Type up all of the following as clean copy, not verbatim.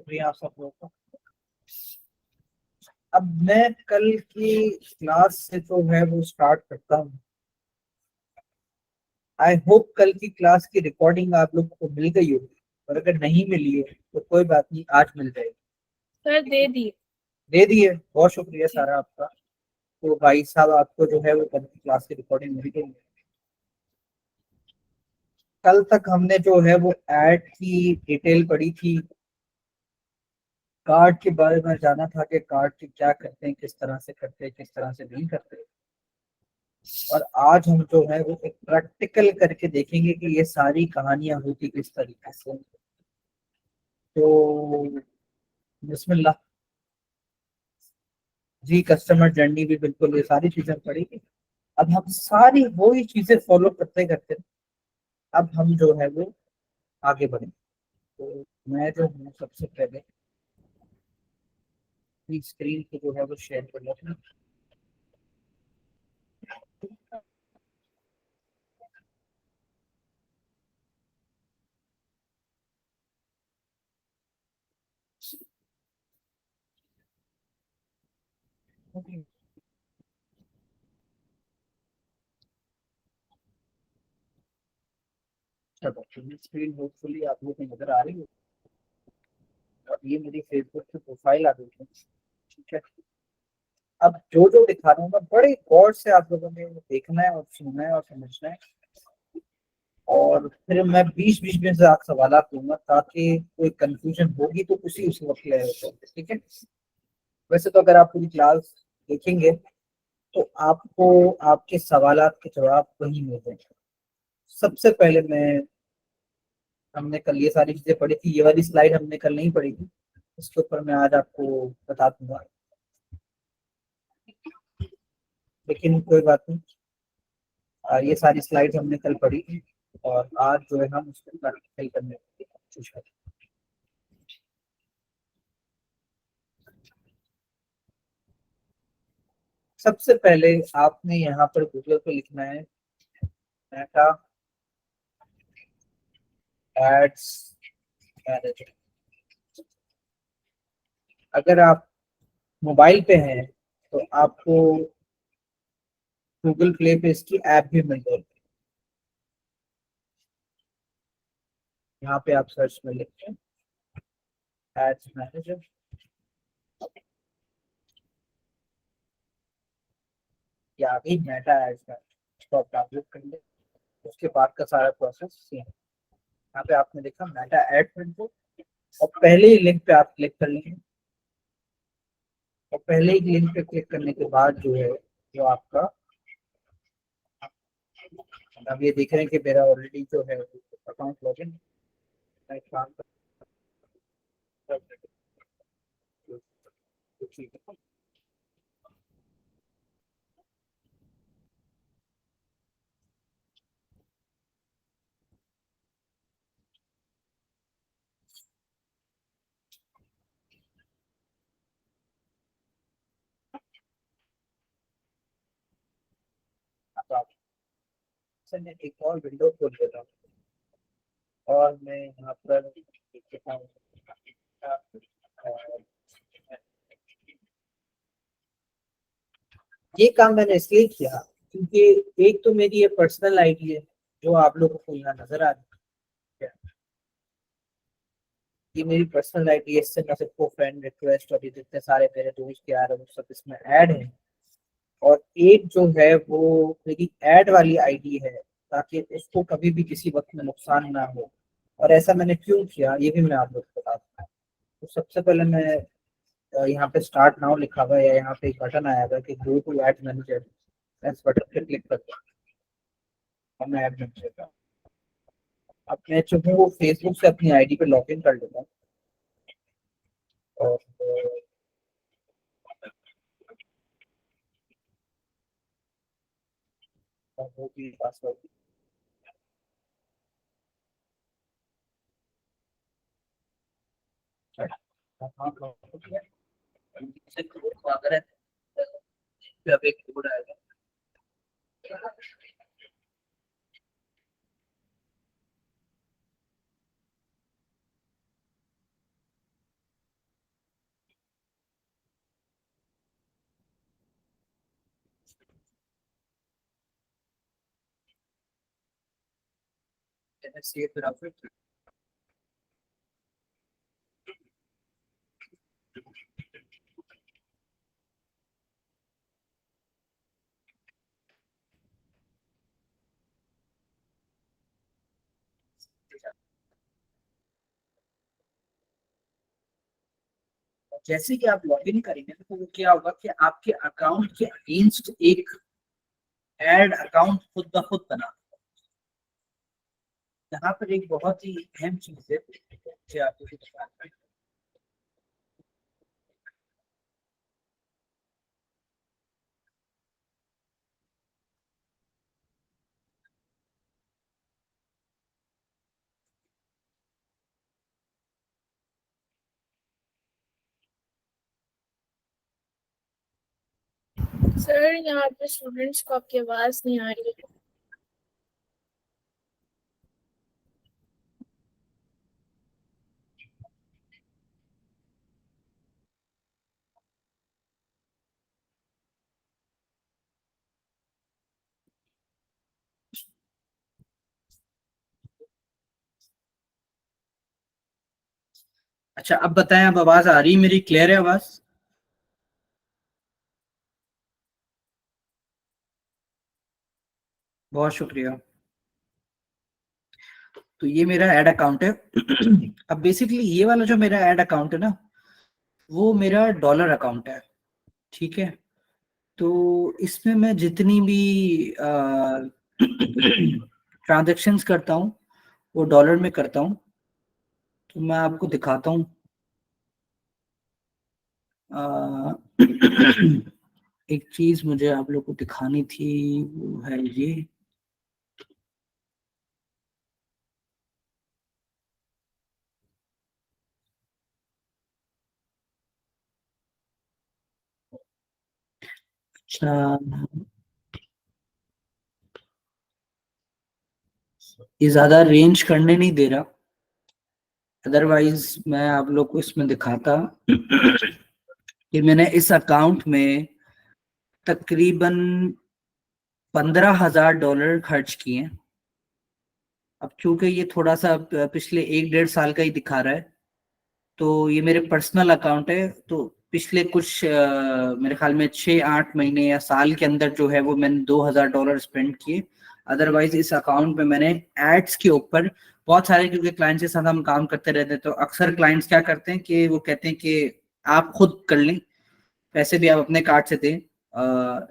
शुक्रिया आप सब लोगों का। अब मैं कल की क्लास से जो है वो स्टार्ट करता हूँ। आई होप कल की क्लास की रिकॉर्डिंग आप लोग को मिल गई होगी, और अगर नहीं मिली है तो कोई बात नहीं, आज मिल जाएगी। सर दे दिए। दे दिए, बहुत शुक्रिया जी। सारा आपका। तो भाई साहब आपको जो है वो कल की क्लास की रिकॉर्डिंग मिल गई है। कल तक हमने जो है वो ऐड की डिटेल पढ़ी थी, कार्ड के बारे में जाना था कि कार्ड के क्या करते हैं, किस तरह से करते हैं, किस तरह से नहीं करते। और आज हम जो है वो एक प्रैक्टिकल करके देखेंगे कि ये सारी कहानियां होती किस तरीके से। तो बिस्मिल्लाह जी। कस्टमर जर्नी भी बिल्कुल ये सारी चीजें पड़ेगी। अब हम सारी वही चीजें फॉलो करते करते अब हम जो है वो आगे बढ़ेंगे। तो मैं जो हूँ सबसे पहले अपनी स्क्रीन को जो है वो शेयर कर लेता हूँ। चलो स्क्रीन होपफुली आप लोगों को नजर आ रही है, और ये मेरी फेसबुक की प्रोफाइल आ गई है। ठीक है। अब जो जो दिखा रहा हूँ मैं बड़े गौर से आप लोगों ने देखना है और सुनना है और समझना है। और फिर मैं बीच बीच में से आप सवाल दूंगा ताकि कोई कंफ्यूजन होगी तो उसी वक्त क्लियर हो जाए। ठीक है। वैसे तो अगर आप पूरी क्लास देखेंगे तो आपको आपके सवालात के जवाब वही मिल जाएंगे। सबसे पहले मैं हमने कल ये सारी चीजें पढ़ी थी, ये वाली स्लाइड हमने कल नहीं पढ़ी थी, इसके ऊपर मैं आज आपको बता दूंगा, लेकिन कोई बात नहीं। ये सारी स्लाइड्स हमने कल पढ़ी थी, और आज जो है हम उसको प्रैक्टिकल करने की कोशिश करें। सबसे पहले आपने यहाँ पर गूगल पे लिखना है मेटा एड्स मैनेजर। अगर आप मोबाइल पे हैं तो आपको गूगल प्ले पे इसकी ऐप भी मिल जाएगी। यहाँ पे आप सर्च में लिखते हैं एड्स मैनेजर, या अभी मेटा एड्स मैनेजर, इसको आप डाउनलोड कर ले। उसके बाद का सारा प्रोसेस सेम। यहाँ पे आपने देखा मेटा एड मैनेजर, और पहले ही लिंक पे आप क्लिक कर लेंगे। और पहले ही लिंक पे क्लिक करने के बाद जो है जो आपका, अब ये देख रहे हैं कि मेरा ऑलरेडी जो है अकाउंट लॉगिन, मैं काम कर ठीक है। अब आप से मैं एक और विंडो खोल देता हूँ, और मैं यहाँ पर लिखता हूँ ये काम मैंने इसलिए किया क्योंकि एक तो मेरी ये पर्सनल आईडी है जो आप लोगों को यहाँ नजर आ रही है। ये मेरी पर्सनल आईडी है, इससे मैं सबको फ्रेंड रिक्वेस्ट और ये जितने सारे मेरे दोस्त यार हैं वो सब इसमें ऐड हैं। और एक जो है वो मेरी ऐड वाली आईडी है, ताकि उसको कभी भी किसी वक्त में नुकसान ना हो। और ऐसा मैंने क्यों किया ये भी मैं आप लोग को बताता हूँ। तो सबसे पहले मैं यहाँ पे स्टार्ट नाउ लिखा हुआ है, या यहाँ पे एक बटन आया हुआ कि गो टू एड मैनेजर, मैं इस बटन पे क्लिक करता हूँ और मैं एड मैनेजर। अब मैं जो हूँ वो फेसबुक से अपनी आईडी पे लॉग इन कर लेता हूँ, और वो भी पासवर्ड अगर है अब एक कोड आएगा। Can I see it without it? जैसे कि आप लॉग इन करेंगे तो वो क्या होगा कि आपके अकाउंट के अगेंस्ट एक एड अकाउंट खुद ब खुद बना। यहाँ पर एक बहुत ही अहम चीज है कि आपको बता रहा हूं। सर यहाँ पे स्टूडेंट्स को आपकी आवाज नहीं आ रही है। अच्छा, अब बताएं, अब आवाज आ रही है मेरी? क्लियर है आवाज? बहुत शुक्रिया। तो ये मेरा ऐड अकाउंट है। अब बेसिकली ये वाला जो मेरा ऐड अकाउंट है ना, वो मेरा डॉलर अकाउंट है। ठीक है। तो इसमें मैं जितनी भी ट्रांजेक्शन्स करता हूँ वो डॉलर में करता हूँ। तो मैं आपको दिखाता हूँ। अ, एक चीज मुझे आप लोग को दिखानी थी, वो है ये। अच्छा, ये ज्यादा रेंज करने नहीं दे रहा, अदरवाइज मैं आप लोग को इसमें दिखाता कि मैंने इस अकाउंट में तकरीबन $15,000 खर्च किए। अब चूंकि ये थोड़ा सा पिछले 1 डेढ़ साल का ही दिखा रहा है, तो ये मेरे पर्सनल अकाउंट है। तो पिछले कुछ मेरे ख्याल में 6 8 महीने या साल के अंदर जो है वो मैंने $2,000 स्पेंड किए। अदरवाइज इस अकाउंट में मैंने एड्स के ऊपर बहुत सारे, क्योंकि क्लाइंट्स के साथ हम काम करते रहते हैं, तो अक्सर क्लाइंट्स क्या करते हैं कि वो कहते हैं कि आप खुद कर लें, पैसे भी आप अपने कार्ड से दें।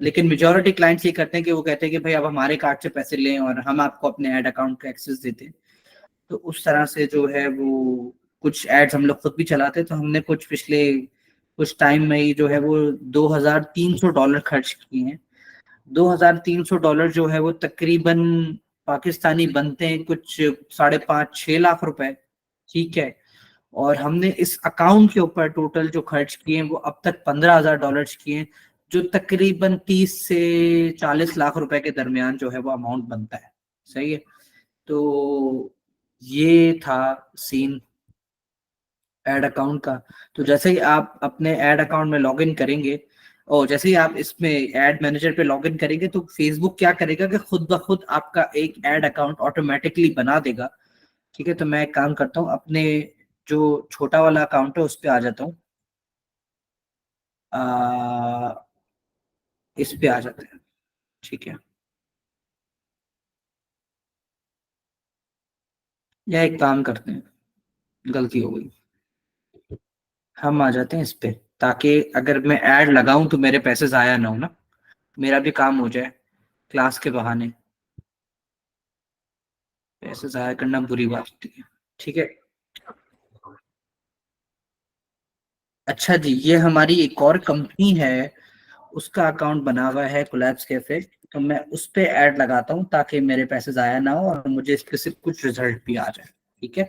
लेकिन मेजोरिटी क्लाइंट्स ये करते हैं कि वो कहते हैं कि भाई आप हमारे कार्ड से पैसे लें और हम आपको अपने ऐड अकाउंट का एक्सेस देते हैं। तो उस तरह से जो है वो कुछ एड्स हम लोग खुद भी चलाते हैं। तो हमने कुछ पिछले कुछ टाइम में ही जो है वो $2,300 खर्च किए हैं। $2,300 जो है वो तकरीबन पाकिस्तानी बनते हैं कुछ 5.5 6 लाख रुपए। ठीक है। और हमने इस अकाउंट के ऊपर टोटल जो खर्च किए हैं वो अब तक $15,000 किए हैं, जो तकरीबन 30 से 40 लाख रुपए के दरमियान जो है वो अमाउंट बनता है। सही है। तो ये था सीन ऐड अकाउंट का। तो जैसे ही आप अपने ऐड अकाउंट में लॉगिन करेंगे, और जैसे ही आप इसमें एड मैनेजर पे लॉगिन करेंगे, तो फेसबुक क्या करेगा कि खुद ब खुद आपका एक ऐड अकाउंट ऑटोमेटिकली बना देगा। ठीक है। तो मैं एक काम करता हूँ, अपने जो छोटा वाला अकाउंट है उस पे आ जाता हूँ। इस पे आ जाते हैं। ठीक है। या एक काम करते हैं, गलती हो गई, हम आ जाते हैं इस पे, ताकि अगर मैं ऐड लगाऊं तो मेरे पैसे जाया ना हो ना, मेरा भी काम हो जाए क्लास के बहाने। पैसे जाया करना बुरी बात होती है। ठीक है। अच्छा जी, ये हमारी एक और कंपनी है, उसका अकाउंट बना हुआ है कोलैब्स कैफे। तो मैं उस पे ऐड लगाता हूँ ताकि मेरे पैसे जाया ना हो और मुझे इस पे सिर्फ कुछ रिजल्ट भी आ जाए। ठीक है।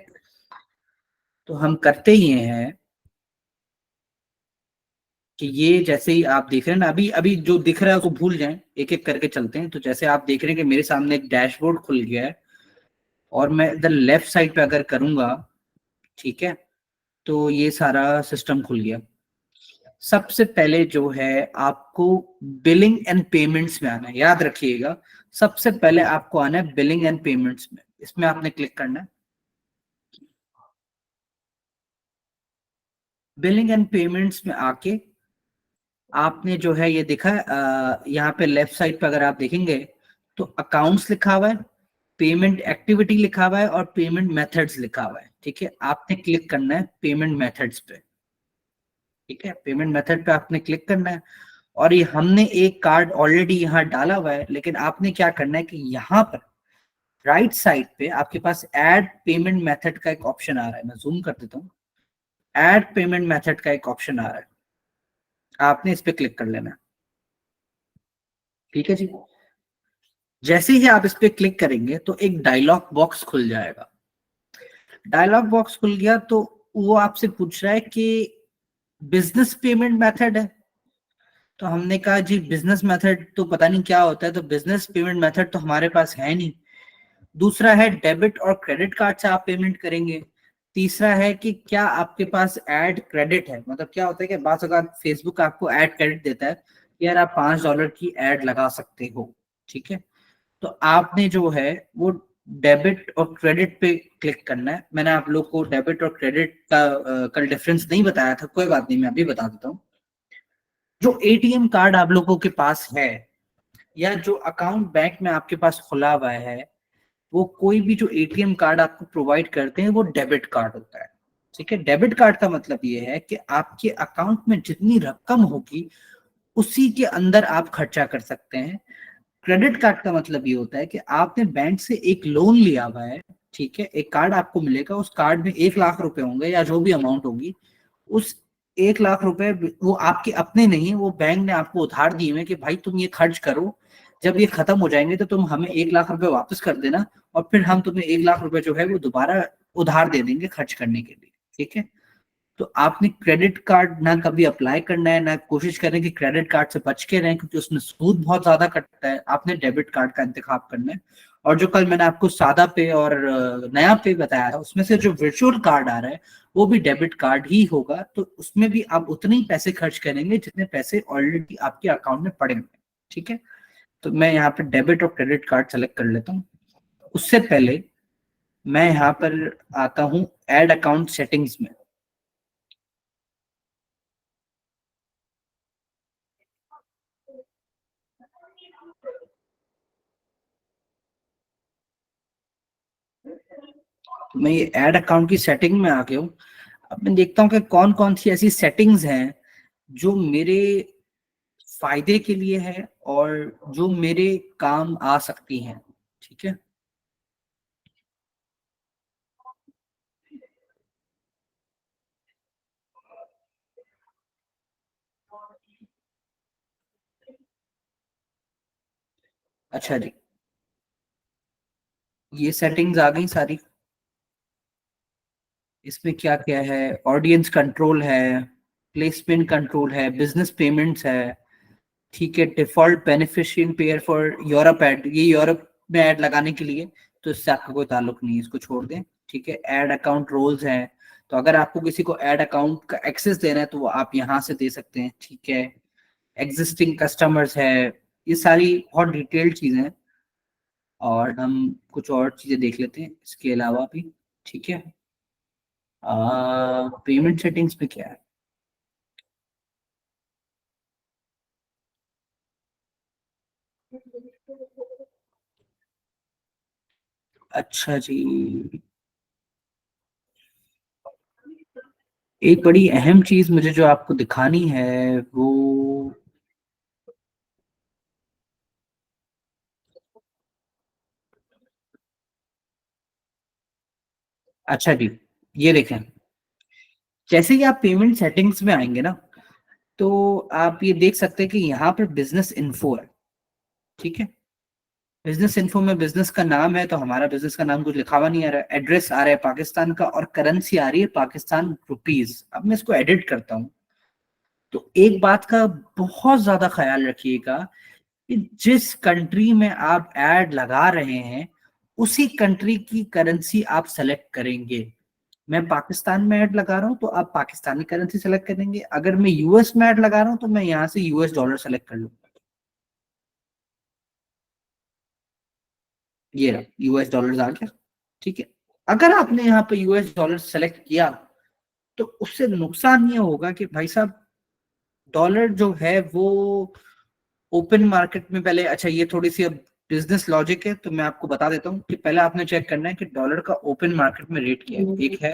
तो हम करते ही हैं कि ये जैसे ही आप देख रहे हैं ना, अभी अभी जो दिख रहा है उसको भूल जाएं, एक एक करके चलते हैं। तो जैसे आप देख रहे हैं कि मेरे सामने एक डैशबोर्ड खुल गया है, और मैं इधर लेफ्ट साइड पे अगर करूंगा, ठीक है, तो ये सारा सिस्टम खुल गया। सबसे पहले जो है आपको बिलिंग एंड पेमेंट्स में आना है, याद रखिएगा। सबसे पहले आपको आना है बिलिंग एंड पेमेंट्स में, इसमें आपने क्लिक करना है। बिलिंग एंड पेमेंट्स में आके आपने जो है ये देखा है, यहाँ पे लेफ्ट साइड पे अगर आप देखेंगे तो अकाउंट्स लिखा हुआ है, पेमेंट एक्टिविटी लिखा हुआ है और पेमेंट मेथड्स लिखा हुआ है। ठीक है, आपने क्लिक करना है पेमेंट मेथड्स पे। ठीक है, पेमेंट मेथड पे आपने क्लिक करना है। और ये हमने एक कार्ड ऑलरेडी यहाँ डाला हुआ है, लेकिन आपने क्या करना है कि यहाँ पर राइट साइड पे आपके पास ऐड पेमेंट मेथड का एक ऑप्शन आ रहा है। मैं जूम कर देता हूँ। ऐड पेमेंट मेथड का एक ऑप्शन आ रहा है, आपने इस पे क्लिक कर लेना है। ठीक है जी, जैसे ही आप इस पे क्लिक करेंगे तो एक डायलॉग बॉक्स खुल जाएगा। डायलॉग बॉक्स खुल गया तो वो आपसे पूछ रहा है कि बिजनेस पेमेंट मेथड है। तो हमने कहा जी बिजनेस मेथड तो पता नहीं क्या होता है, तो बिजनेस पेमेंट मेथड तो हमारे पास है नहीं। दूसरा है डेबिट और क्रेडिट कार्ड से आप पेमेंट करेंगे। तीसरा है कि क्या आपके पास ऐड क्रेडिट है, मतलब क्या होता है कि बात अगर फेसबुक आपको ऐड क्रेडिट देता है कि यार आप $5 की ऐड लगा सकते हो। ठीक है, तो आपने जो है वो डेबिट और क्रेडिट पे क्लिक करना है। मैंने आप लोग को डेबिट और क्रेडिट का कल डिफरेंस नहीं बताया था, कोई बात नहीं, मैं अभी बता देता हूँ। जो एटीएम कार्ड आप लोगों के पास है या जो अकाउंट बैंक में आपके पास खुला हुआ है, वो कोई भी जो एटीएम कार्ड आपको प्रोवाइड करते हैं वो डेबिट कार्ड होता है। ठीक है, डेबिट कार्ड का मतलब ये है कि आपके अकाउंट में जितनी रकम होगी उसी के अंदर आप खर्चा कर सकते हैं। क्रेडिट कार्ड का मतलब ये होता है कि आपने बैंक से एक लोन लिया हुआ है। ठीक है, एक कार्ड आपको मिलेगा, उस कार्ड में 1 लाख रुपए होंगे या जो भी अमाउंट होगी, उस 1 लाख रुपए वो आपके अपने नहीं है, वो बैंक ने आपको उधार दिए हैं कि भाई तुम ये खर्च करो, जब ये खत्म हो जाएंगे तो तुम हमें 1 लाख रुपए वापस कर देना, और फिर हम तुम्हें 1 लाख रुपए जो है वो दोबारा उधार दे देंगे खर्च करने के लिए। ठीक है, तो आपने क्रेडिट कार्ड ना कभी अप्लाई करना है, ना कोशिश करें कि क्रेडिट कार्ड से बच के रहें, क्योंकि उसमें सूद बहुत ज्यादा कटता है। आपने डेबिट कार्ड का इंतखाब करना है। और जो कल मैंने आपको सादा पे और नया पे बताया था, उसमें से जो वर्चुअल कार्ड आ रहा है वो भी डेबिट कार्ड ही होगा, तो उसमें भी आप उतने ही पैसे खर्च करेंगे जितने पैसे ऑलरेडी आपके अकाउंट में पड़े हुए हैं। ठीक है, तो मैं यहाँ पे डेबिट और क्रेडिट कार्ड सेलेक्ट कर लेता हूँ। उससे पहले मैं यहाँ पर आता हूँ एड अकाउंट सेटिंग्स में। तो मैं ये ऐड अकाउंट की सेटिंग में आ गया हूँ। अब मैं देखता हूँ कि कौन कौन सी ऐसी सेटिंग्स हैं जो मेरे फायदे के लिए है और जो मेरे काम आ सकती हैं। ठीक है, अच्छा जी, ये सेटिंग्स आ गई सारी। इसमें क्या क्या है, ऑडियंस कंट्रोल है, प्लेसमेंट कंट्रोल है, बिजनेस पेमेंट्स है। ठीक है, default beneficiary pair for Europe add, ये यूरोप में ऐड लगाने के लिए, तो इससे आपका कोई ताल्लुक नहीं है, इसको छोड़ दें। ठीक है, ऐड अकाउंट रोल्स हैं, तो अगर आपको किसी को ऐड अकाउंट का एक्सेस देना है तो वो आप यहाँ से दे सकते हैं। ठीक है, एग्जिस्टिंग कस्टमर्स है, ये सारी बहुत डिटेल्ड चीजें हैं। और हम कुछ और चीजें देख लेते हैं इसके अलावा भी। ठीक है, पेमेंट सेटिंग्स में क्या है, अच्छा जी, एक बड़ी अहम चीज मुझे जो आपको दिखानी है वो, अच्छा जी, ये देखें। जैसे कि आप पेमेंट सेटिंग्स में आएंगे ना, तो आप ये देख सकते हैं कि यहाँ पर बिजनेस इन्फो है। ठीक है, बिजनेस इन्फो में बिजनेस का नाम है, तो हमारा बिजनेस का नाम कुछ लिखा हुआ नहीं आ रहा है, एड्रेस आ रहा है पाकिस्तान का और करेंसी आ रही है पाकिस्तान रुपीज। अब मैं इसको एडिट करता हूँ, तो एक बात का बहुत ज्यादा ख्याल रखिएगा कि जिस कंट्री में आप एड लगा रहे हैं उसी कंट्री की करेंसी आप सेलेक्ट करेंगे। मैं पाकिस्तान में ऐड लगा रहा हूँ तो आप पाकिस्तानी करेंसी सेलेक्ट करेंगे, अगर मैं यूएस में ऐड लगा रहा हूँ तो मैं यहाँ से यूएस डॉलर सेलेक्ट कर लूंगा। ये रहा यूएस डॉलर आ गया, ठीक है। अगर आपने यहाँ पे यूएस डॉलर सेलेक्ट किया तो उससे नुकसान ये होगा कि भाई साहब डॉलर जो है वो ओपन मार्केट में पहले, अच्छा ये थोड़ी सी अब बिजनेस लॉजिक है तो मैं आपको बता देता हूँ कि पहले आपने चेक करना है कि डॉलर का ओपन मार्केट में रेट क्या है। एक है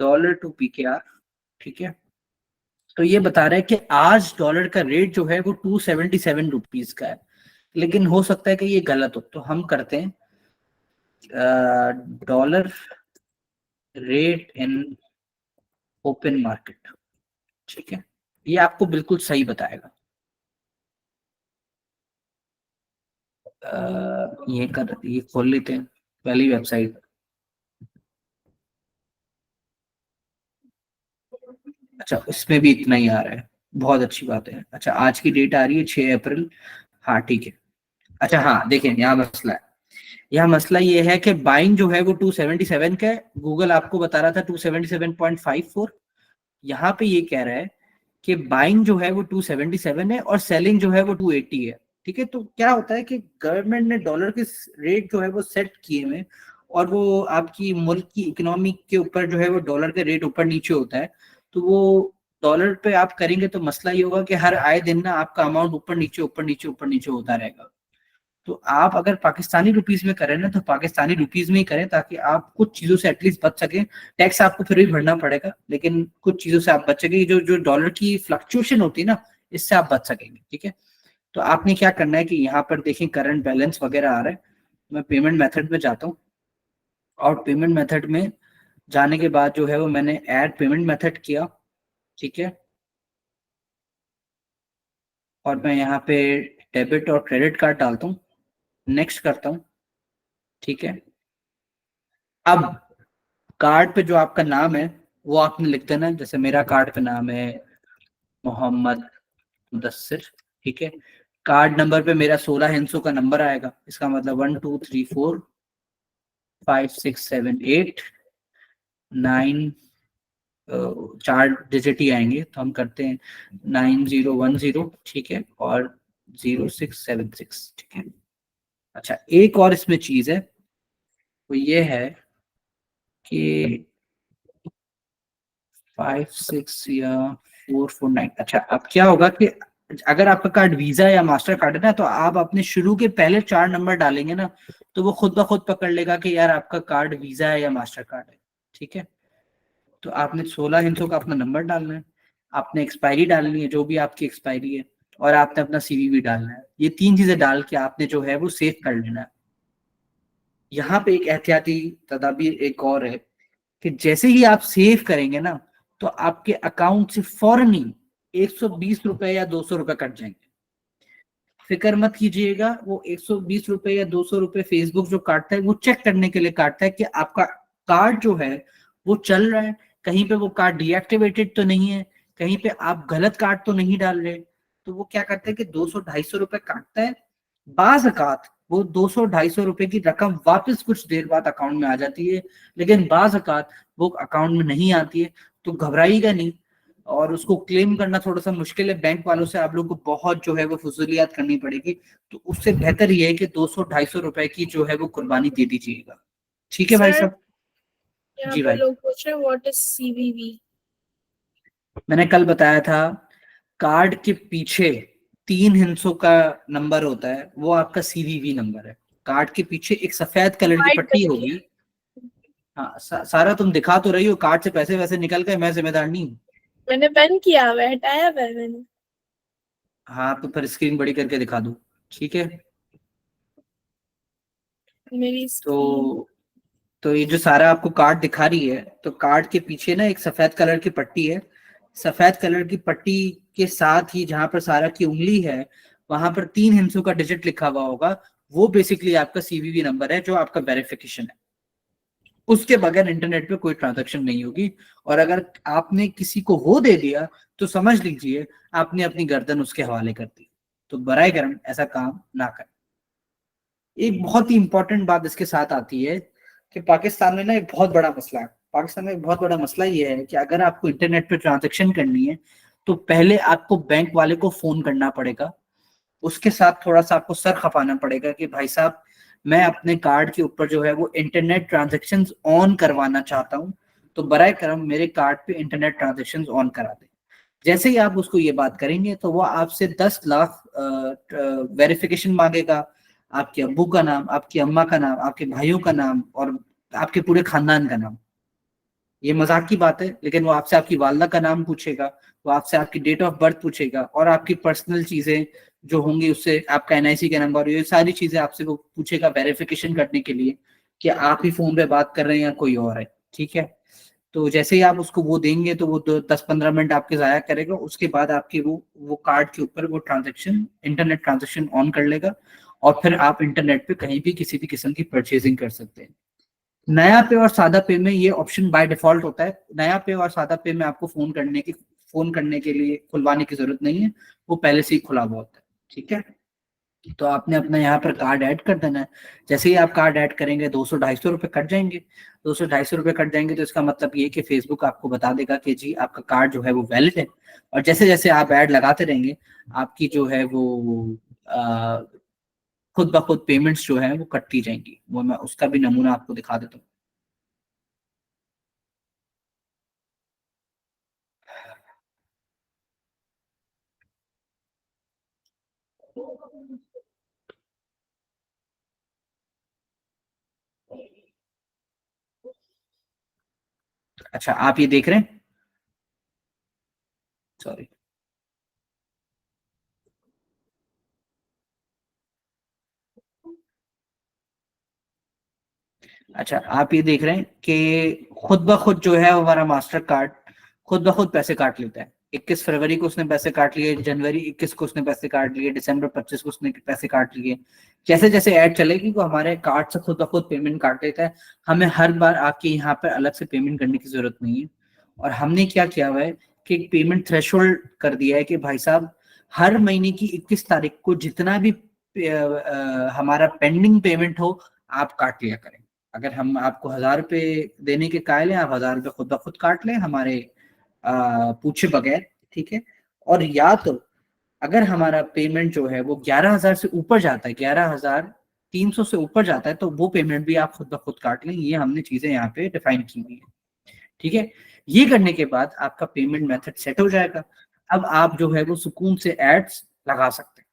डॉलर टू पीकेआर, ठीक है। तो ये बता रहा है कि आज डॉलर का रेट जो है वो 277 रुपीज का है, लेकिन हो सकता है कि ये गलत हो, तो हम करते हैं dollar rate in open market, ठीक है। ये आपको बिल्कुल सही बताएगा। ये खोल लेते हैं पहली वेबसाइट। अच्छा इसमें भी इतना ही आ रहा है, बहुत अच्छी बात है। अच्छा आज की डेट आ रही है 6 अप्रैल, हाँ ठीक है। अच्छा हाँ देखिए यहाँ मसला है, यहाँ मसला ये है कि बाइंग जो है वो 277 का है, गूगल आपको बता रहा था 277.54। यहाँ पे ये कह रहा है कि बाइंग जो है वो 277 है और सेलिंग जो है वो 280 है, ठीक है। तो क्या होता है कि गवर्नमेंट ने डॉलर के रेट जो है वो सेट किए हुए, और वो आपकी मुल्क की इकोनॉमी के ऊपर जो है वो डॉलर का रेट ऊपर नीचे होता है। तो वो डॉलर पे आप करेंगे तो मसला ये होगा कि हर आए दिन ना आपका अमाउंट ऊपर नीचे ऊपर नीचे ऊपर नीचे होता रहेगा। तो आप अगर पाकिस्तानी रुपीस में करें ना तो पाकिस्तानी रुपीस में ही करें, ताकि आप कुछ चीजों से एटलीस्ट बच सके। टैक्स आपको फिर भी भरना पड़ेगा, लेकिन कुछ चीजों से आप बच सकेंगे, जो जो डॉलर की फ्लक्चुएशन होती है ना, इससे आप बच सकेंगे, ठीक है। तो आपने क्या करना है कि यहाँ पर देखें करंट बैलेंस वगैरह आ रहा है, मैं पेमेंट मेथड में जाता हूँ, और पेमेंट मेथड में जाने के बाद जो है वो मैंने ऐड पेमेंट मेथड किया, ठीक है। और मैं यहाँ पे डेबिट और क्रेडिट कार्ड डालता हूँ, नेक्स्ट करता हूँ, ठीक है। अब कार्ड पे जो आपका नाम है वो आपने लिख देना, जैसे मेरा कार्ड पे नाम है मोहम्मद मुदस्सिर, ठीक है। कार्ड नंबर पे मेरा 16 हिंसों का नंबर आएगा, इसका मतलब 1 2 3 4 5 6 7 8 9, 4 डिजिट ही आएंगे, तो हम करते हैं 9010, ठीक है, और 0676, ठीक है। अच्छा एक और इसमें चीज है, वो ये है कि 5 6 या 4 4 9। अच्छा अब क्या होगा कि अगर आपका कार्ड वीजा या मास्टर कार्ड है ना, तो आप अपने शुरू के पहले 4 नंबर डालेंगे ना, तो वो खुद ब खुद पकड़ लेगा कि यार आपका कार्ड वीजा है या मास्टर कार्ड है, ठीक है। तो आपने 16 हिंसों का अपना नंबर डालना है, आपने एक्सपायरी डालनी है जो भी आपकी एक्सपायरी है, और आपने अपना सीवीवी डालना है। ये 3 चीजें डाल के आपने जो है वो सेव कर लेना है। यहाँ पे एक एहतियाती तदाबीर एक और है कि जैसे ही आप सेव करेंगे ना, तो आपके अकाउंट से फौरन ही 120 रुपए या 200 रुपए कट जाएंगे। फिक्र मत कीजिएगा, वो 120 रुपए या 200 रुपए फेसबुक जो काटता है वो चेक करने के लिए काटता है कि आपका कार्ड जो है वो चल रहा है, कहीं पे वो कार्ड डीएक्टिवेटेड तो नहीं है, कहीं पे आप गलत कार्ड तो नहीं डाल रहे। तो वो क्या करता है कि 200 250 रुपए काटता है। बाज अकात वो 200 250 रुपए की रकम वापस कुछ देर बाद अकाउंट में आ जाती है, लेकिन बाज अकात वो अकाउंट में नहीं आती है। तो घबराइएगा नहीं, और उसको क्लेम करना थोड़ा सा मुश्किल है, बैंक वालों से आप लोग को बहुत जो है वो फजूलियात करनी पड़ेगी। तो उससे बेहतर ये है कि 200 250 रुपए की जो है वो कुर्बानी दे दीजिएगा, ठीक है भाई सर साहब। यहाँ जी पे भाई, लोग पूछ रहे हैं व्हाट इज सीवीवी। मैंने कल बताया था, कार्ड के पीछे 3 हिंसों का नंबर होता है, वो आपका सीवीवी नंबर है। कार्ड के पीछे एक सफेद कलर की वाइट पट्टी कलर की। होगी। हाँ सारा तुम दिखा तो रही हो, कार्ड से पैसे वैसे निकल गए, मैं जिम्मेदार नहीं हूँ। मैंने बंद किया हुआ है, हटाया हुआ है मैंने। हाँ तो फिर स्क्रीन बड़ी करके दिखा दूँ, ठीक है। मेरी स्क्रीन। तो ये जो सारा आपको कार्ड दिखा रही है, तो कार्ड के पीछे ना एक सफेद कलर की पट्टी है। सफेद कलर की पट्टी के साथ ही जहां पर सारा की उंगली है, वहां पर 3 हिंसों का डिजिट लिखा हुआ होगा। वो बेसिकली आपका सीवीवी नंबर है जो आपका वेरिफिकेशन है। उसके बगैर इंटरनेट पे कोई ट्रांजैक्शन नहीं होगी। और अगर आपने किसी को वो दे दिया तो समझ लीजिए आपने अपनी गर्दन उसके हवाले कर दी। तो बराए करम ऐसा काम ना करें। एक बहुत ही इंपॉर्टेंट बात इसके साथ आती है कि पाकिस्तान में ना एक बहुत बड़ा मसला है। पाकिस्तान में एक बहुत बड़ा मसला ये है कि अगर आपको इंटरनेट पे ट्रांजैक्शन करनी है तो पहले आपको बैंक वाले को फोन करना पड़ेगा, उसके साथ थोड़ा सा आपको सर खपाना पड़ेगा कि भाई साहब मैं अपने कार्ड के ऊपर जो है वो इंटरनेट ट्रांजेक्शन ऑन करवाना चाहता हूँ, तो बराए करम मेरे कार्ड पे इंटरनेट ट्रांजेक्शन ऑन करा दें। जैसे ही आप उसको ये बात करेंगे तो वो आपसे 10 लाख वेरिफिकेशन मांगेगा, आपके अब्बू का नाम, आपकी अम्मा का नाम, आपके भाइयों का नाम और आपके पूरे खानदान का नाम। ये मजाक की बात है, लेकिन वो आपसे आपकी वालदा का नाम पूछेगा, वो आपसे आपकी डेट ऑफ बर्थ पूछेगा और आपकी पर्सनल चीजें जो होंगी, उससे आपका एनआईसी का नंबर, ये सारी चीजें आपसे वो पूछेगा वेरिफिकेशन करने के लिए कि आप ही फोन पे बात कर रहे हैं या कोई और है। ठीक है, तो जैसे ही आप उसको वो देंगे तो वो 10-15 मिनट आपके जाया करेगा, उसके बाद आपके वो कार्ड के ऊपर वो ट्रांजेक्शन इंटरनेट ट्रांजेक्शन ऑन कर लेगा और फिर आप इंटरनेट पे कहीं भी किसी भी किस्म की परचेजिंग कर सकते हैं। नया पे और सादा पे में ये ऑप्शन बाय डिफॉल्ट होता है। नया पे और सादा पे में आपको फोन करने के लिए खुलवाने की जरूरत नहीं है, वो पहले से ही खुला हुआ होता है। ठीक है, तो आपने अपना यहाँ पर कार्ड ऐड कर देना है। जैसे ही आप कार्ड ऐड करेंगे 200-250 रुपये कट जाएंगे। 200-250 रुपये कट जाएंगे तो इसका मतलब ये कि फेसबुक आपको बता देगा कि जी आपका कार्ड जो है वो वैलिड है। और जैसे जैसे आप ऐड लगाते रहेंगे, आपकी जो है वो आ, खुद ब खुद पेमेंट्स जो है वो कटती जाएंगी। वो मैं उसका भी नमूना आपको दिखा देता हूँ। अच्छा, आप ये देख रहे हैं? सॉरी। अच्छा, आप ये देख रहे हैं कि खुद ब खुद जो है हमारा मास्टर कार्ड खुद ब खुद पैसे काट लेता है। 21 फरवरी को उसने पैसे काट लिए, जनवरी 21 को उसने पैसे काट लिए, दिसंबर 25 को उसने पैसे काट लिए। जैसे जैसे ऐड चलेगी वो हमारे कार्ड से खुद ब खुद पेमेंट काट लेता है। हमें हर बार आपके यहाँ पर अलग से पेमेंट करने की जरूरत नहीं है। और हमने क्या किया हुआ है कि एक पेमेंट थ्रेशोल्ड कर दिया है कि भाई साहब, हर महीने की 21 तारीख को जितना भी हमारा पेंडिंग पेमेंट हो, आप काट लिया करें। अगर हम आपको 1000 रुपये देने के कायल हैं, आप 1000 रुपये खुद ब खुद काट लें हमारे पूछे बगैर। ठीक है, और या तो अगर हमारा पेमेंट जो है वो 11,000 से ऊपर जाता है, 11,300 से ऊपर जाता है, तो वो पेमेंट भी आप खुद ब खुद काट लें। ये हमने चीजें यहाँ पे डिफाइन की हुई है। ठीक है, ये करने के बाद आपका पेमेंट मेथड सेट हो जाएगा। अब आप जो है वो सुकून से एड्स लगा सकते हैं।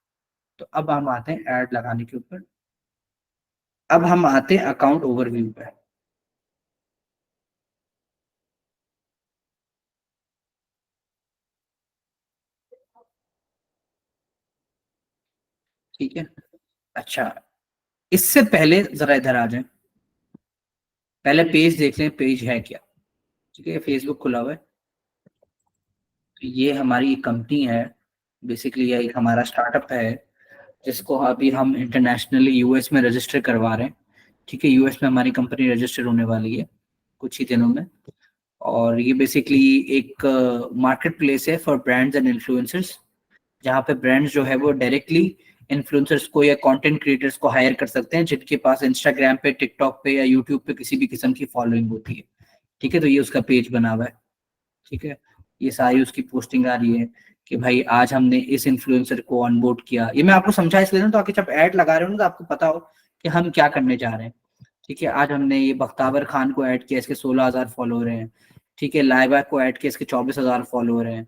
तो अब हम आते हैं एड लगाने के ऊपर। अब हम आते हैं अकाउंट ओवरव्यू पे। ठीक है, अच्छा, इससे पहले जरा इधर आ जाए, पहले पेज देख लें पेज है क्या। ठीक है, फेसबुक खुला हुआ है। तो ये हमारी कंपनी है, बेसिकली ये एक हमारा स्टार्टअप है जिसको अभी हम इंटरनेशनली यूएस में रजिस्टर करवा रहे हैं। ठीक है, यूएस में हमारी कंपनी रजिस्टर होने वाली है कुछ ही दिनों में। और ये बेसिकली एक मार्केट प्लेस है फॉर ब्रांड्स एंड इन्फ्लुएंसर्स, जहाँ पे ब्रांड्स जो है वो डायरेक्टली इन्फ्लुएंसर्स को या कंटेंट क्रिएटर्स को हायर कर सकते हैं जिनके पास इंस्टाग्राम पे, टिकटॉक पे या यूट्यूब पे किसी भी किस्म की फॉलोइंग होती है। ठीक है, तो ये उसका पेज बना हुआ है। ठीक है, ये सारी उसकी पोस्टिंग आ रही है कि भाई आज हमने इस इन्फ्लुएंसर को ऑनबोर्ड किया। ये मैं आपको समझा इसलिए ना, तो आगे जब ऐड लगा रहे हो ना तो आपको पता हो कि हम क्या करने जा रहे हैं। ठीक है, आज हमने ये बख्तावर खान को ऐड किया, इसके 16,000 फॉलोअर हैं। ठीक है, लाइबा को ऐड किया, इसके 24,000 फॉलोअर हैं।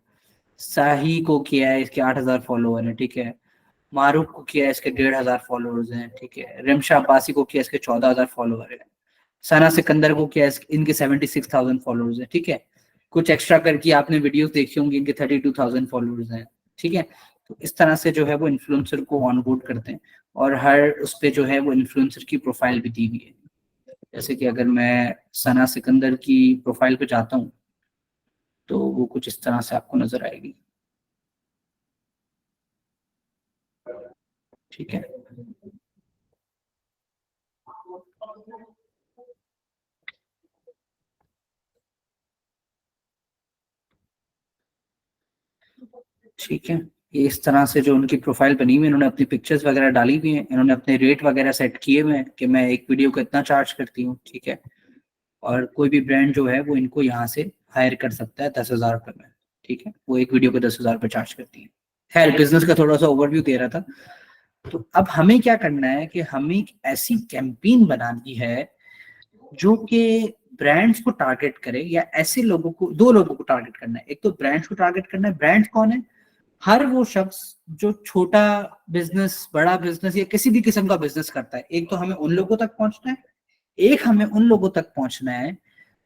साही को किया है, इसके 8,000 फॉलोअर हैं। ठीक है, मारूफ को किया है, इसके 1,500 फॉलोअर्स हैं। ठीक है, रिमशा अब्बासी को किया, इसके 14,000 फॉलोअर हैं। सना सिकंदर को किया, इनके 76,000 फॉलोअर्स हैं। ठीक है, कुछ एक्स्ट्रा करके आपने वीडियोस देखी होंगी, इनके 32,000 फॉलोअर्स हैं। ठीक है, तो इस तरह से जो है वो इन्फ्लुएंसर को ऑनबोर्ड करते हैं। और हर उस पे जो है वो इन्फ्लुएंसर की प्रोफाइल भी दी हुई है। जैसे कि अगर मैं सना सिकंदर की प्रोफाइल पे जाता हूँ तो वो कुछ इस तरह से आपको नजर आएगी। ठीक है, ठीक है, ये इस तरह से जो उनकी प्रोफाइल बनी हुई है, इन्होंने अपनी पिक्चर्स वगैरह डाली हुई हैं, इन्होंने अपने रेट वगैरह सेट किए हुए हैं कि मैं एक वीडियो को इतना चार्ज करती हूँ। ठीक है, और कोई भी ब्रांड जो है वो इनको यहाँ से हायर कर सकता है 10,000 रुपये में। ठीक है, वो एक वीडियो को 10,000 रुपये चार्ज करती है। खैर, बिजनेस का थोड़ा सा ओवरव्यू दे रहा था। तो अब हमें क्या करना है कि हमें एक ऐसी कैंपेन बनानी है जो कि ब्रांड्स को टारगेट करे, या ऐसे लोगों को, दो लोगों को टारगेट करना है। एक तो ब्रांड्स को टारगेट करना है। ब्रांड्स कौन है? हर वो शख्स जो छोटा बिजनेस, बड़ा बिजनेस या किसी भी किस्म का बिजनेस करता है। एक तो हमें उन लोगों तक पहुंचना है, एक हमें उन लोगों तक पहुंचना है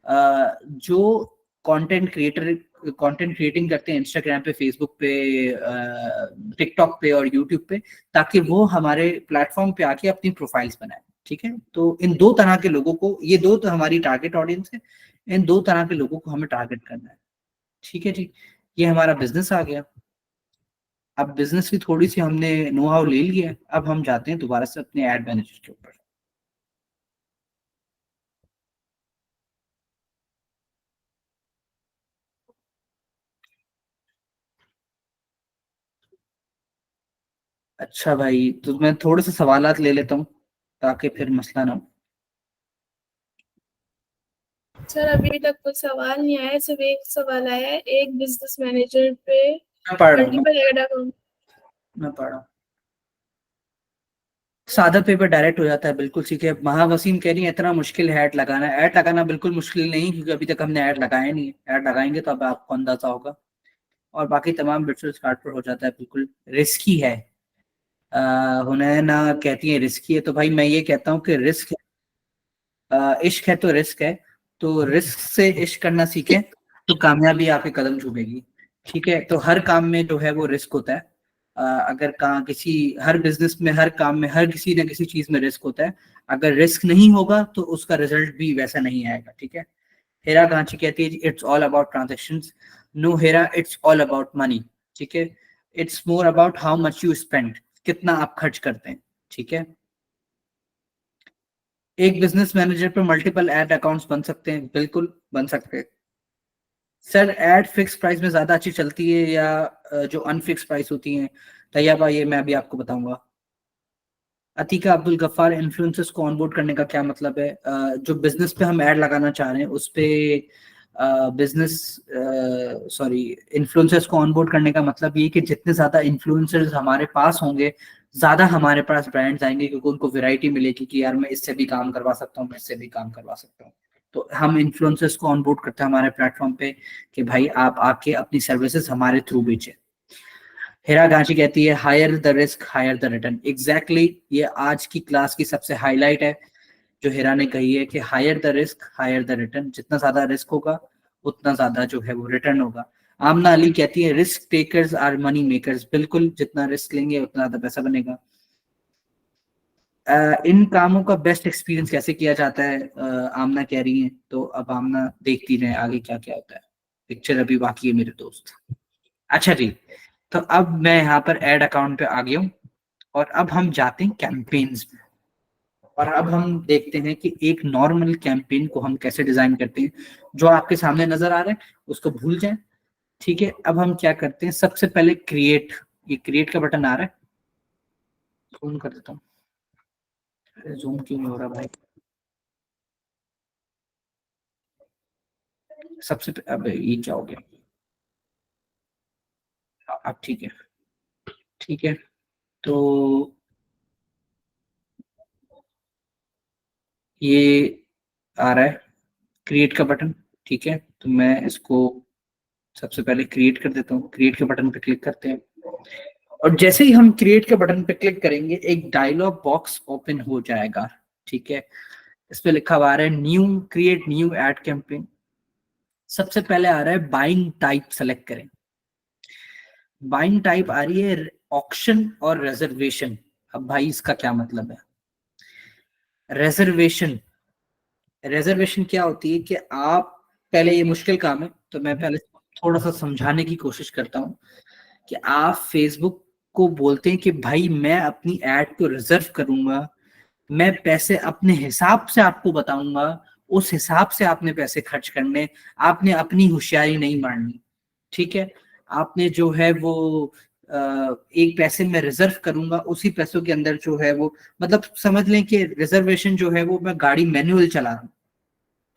जो कंटेंट क्रिएटिंग करते हैं इंस्टाग्राम पे, फेसबुक पे, टिकटॉक पे और यूट्यूब पे, ताकि वो हमारे प्लेटफॉर्म पे आके अपनी प्रोफाइल्स बनाए। ठीक है, तो इन दो तरह के लोगों को, ये दो तो हमारी टारगेट ऑडियंस है, इन दो तरह के लोगों को हमें टारगेट करना है। ठीक है जी, ये हमारा बिजनेस आ गया। अब बिजनेस की थोड़ी सी हमने नो हाउ ले लिया है, अब हम जाते हैं दोबारा से अपने एड मैनेजर के ऊपर। अच्छा भाई, तो मैं थोड़े से सवालात ले लेता हूँ ताकि फिर मसला ना हो। सर अभी तक कोई सवाल नहीं आया, सिर्फ एक सवाल आया है, एक बिजनेस मैनेजर पे मैं पढ़ रहा हूँ, मल्टीपल एड अकाउंट। मैं पढ़ रहा हूँ। सादा पेपर डायरेक्ट हो जाता है, बिल्कुल ठीक है। महावसीम कह रही है इतना मुश्किल है ऐड लगाना। ऐड लगाना बिल्कुल मुश्किल नहीं, क्योंकि अभी तक हमने ऐड लगाया नहीं है। ऐड लगाएंगे तो अब आपको अंदाजा होगा। और बाकी तमाम बिट्स कार्ड पर हो जाता है, बिल्कुल रिस्की है। हुनैना कहती है रिस्की है, तो भाई मैं ये कहता हूँ कि रिस्क, इश्क है तो रिस्क है। तो रिस्क से इश्क करना सीखें तो कामयाबी आपके कदम चूमेगी। ठीक है, तो हर काम में जो है वो रिस्क होता है। अगर कहाँ किसी, हर बिजनेस में, हर काम में, हर किसी न किसी चीज में रिस्क होता है। अगर रिस्क नहीं होगा तो उसका रिजल्ट भी वैसा नहीं आएगा। ठीक है। हेरा गांची कहती है it's all about transactions. No Hera, it's all about money. ठीक है, it's more about how much you spend, कितना आप खर्च करते हैं। ठीक है, एक बिजनेस मैनेजर पर मल्टीपल एड अकाउंट्स बन सकते हैं, बिल्कुल बन सकते हैं। सर एड फिक्स प्राइस में ज्यादा अच्छी चलती है या जो अनफिक्स प्राइस होती हैं? तैयबा, ये मैं अभी आपको बताऊंगा। अतीका अब्दुल गफ्फार, इन्फ्लुएंसर्स को ऑनबोर्ड करने का क्या मतलब है? जो बिजनेस पे हम ऐड लगाना चाह रहे हैं उस पे बिजनेस, सॉरी, इन्फ्लुएंसर्स को ऑनबोर्ड करने का मतलब ये कि जितने ज्यादा इन्फ्लुएंसर्स हमारे पास होंगे, ज्यादा हमारे पास ब्रांड्स आएंगे, क्योंकि उनको वैरायटी मिलेगी कि यार मैं इससे भी काम करवा सकता हूँ, मैं इससे भी काम करवा सकता हूँ। तो हम इन्फ्लुएंसर्स को ऑनबोर्ड करते हैं हमारे प्लेटफॉर्म पे कि भाई आप आके अपनी सर्विसेज हमारे थ्रू बेचें। हेरा गांची कहती है higher the risk higher the return. Exactly, ये आज की क्लास की सबसे हाईलाइट है जो हेरा ने कही है कि higher the risk higher the return. जितना ज्यादा रिस्क होगा उतना ज्यादा जो है वो रिटर्न होगा। आमना अली कहती है risk takers are money makers. बिल्कुल, जितना रिस्क लेंगे उतना ज्यादा पैसा बनेगा। इन कामों का बेस्ट एक्सपीरियंस कैसे किया जाता है, आमना कह रही है। तो अब आमना देखती रहे आगे क्या क्या होता है, पिक्चर अभी बाकी है मेरे दोस्त। अच्छा जी, तो अब मैं यहाँ पर एड अकाउंट पे आ गया हूँ, और अब हम जाते हैं कैंपेन्स में। और अब हम देखते हैं कि एक नॉर्मल कैंपेन को हम कैसे डिजाइन करते हैं। जो आपके सामने नजर आ रहा है उसको भूल जाएं। ठीक है, अब हम क्या करते हैं, सबसे पहले क्रिएट, ये क्रिएट का बटन आ रहा है, जूम कर देता हूँ। जूम क्यों नहीं हो रहा भाई? अब ये क्या हो गया? अब ठीक है, ठीक है। तो ये आ रहा है क्रिएट का बटन। ठीक है, तो मैं इसको सबसे पहले क्रिएट कर देता हूँ। क्रिएट के बटन पे क्लिक करते हैं, और जैसे ही हम क्रिएट के बटन पे क्लिक करेंगे एक डायलॉग बॉक्स ओपन हो जाएगा। ठीक है, इस पे लिखा हुआ आ रहा है new, create new ad campaign. सबसे पहले आ रहा है बाइंग टाइप सेलेक्ट करें। बाइंग टाइप आ रही है ऑक्शन और रिजर्वेशन। अब भाई इसका क्या मतलब है? रिजर्वेशन, रिजर्वेशन क्या होती है कि आप, पहले ये मुश्किल काम है तो मैं पहले थोड़ा सा समझाने की कोशिश करता हूँ कि आप फेसबुक को बोलते हैं कि भाई मैं अपनी एड को रिजर्व करूंगा, मैं पैसे अपने हिसाब से आपको बताऊंगा, उस हिसाब से आपने पैसे खर्च करने, आपने अपनी होशियारी नहीं मारनी। ठीक है, आपने जो है वो एक पैसे में रिजर्व करूंगा, उसी पैसों के अंदर जो है वो, मतलब समझ लें कि रिजर्वेशन जो है वो मैं गाड़ी मैनुअल चला रहा हूँ।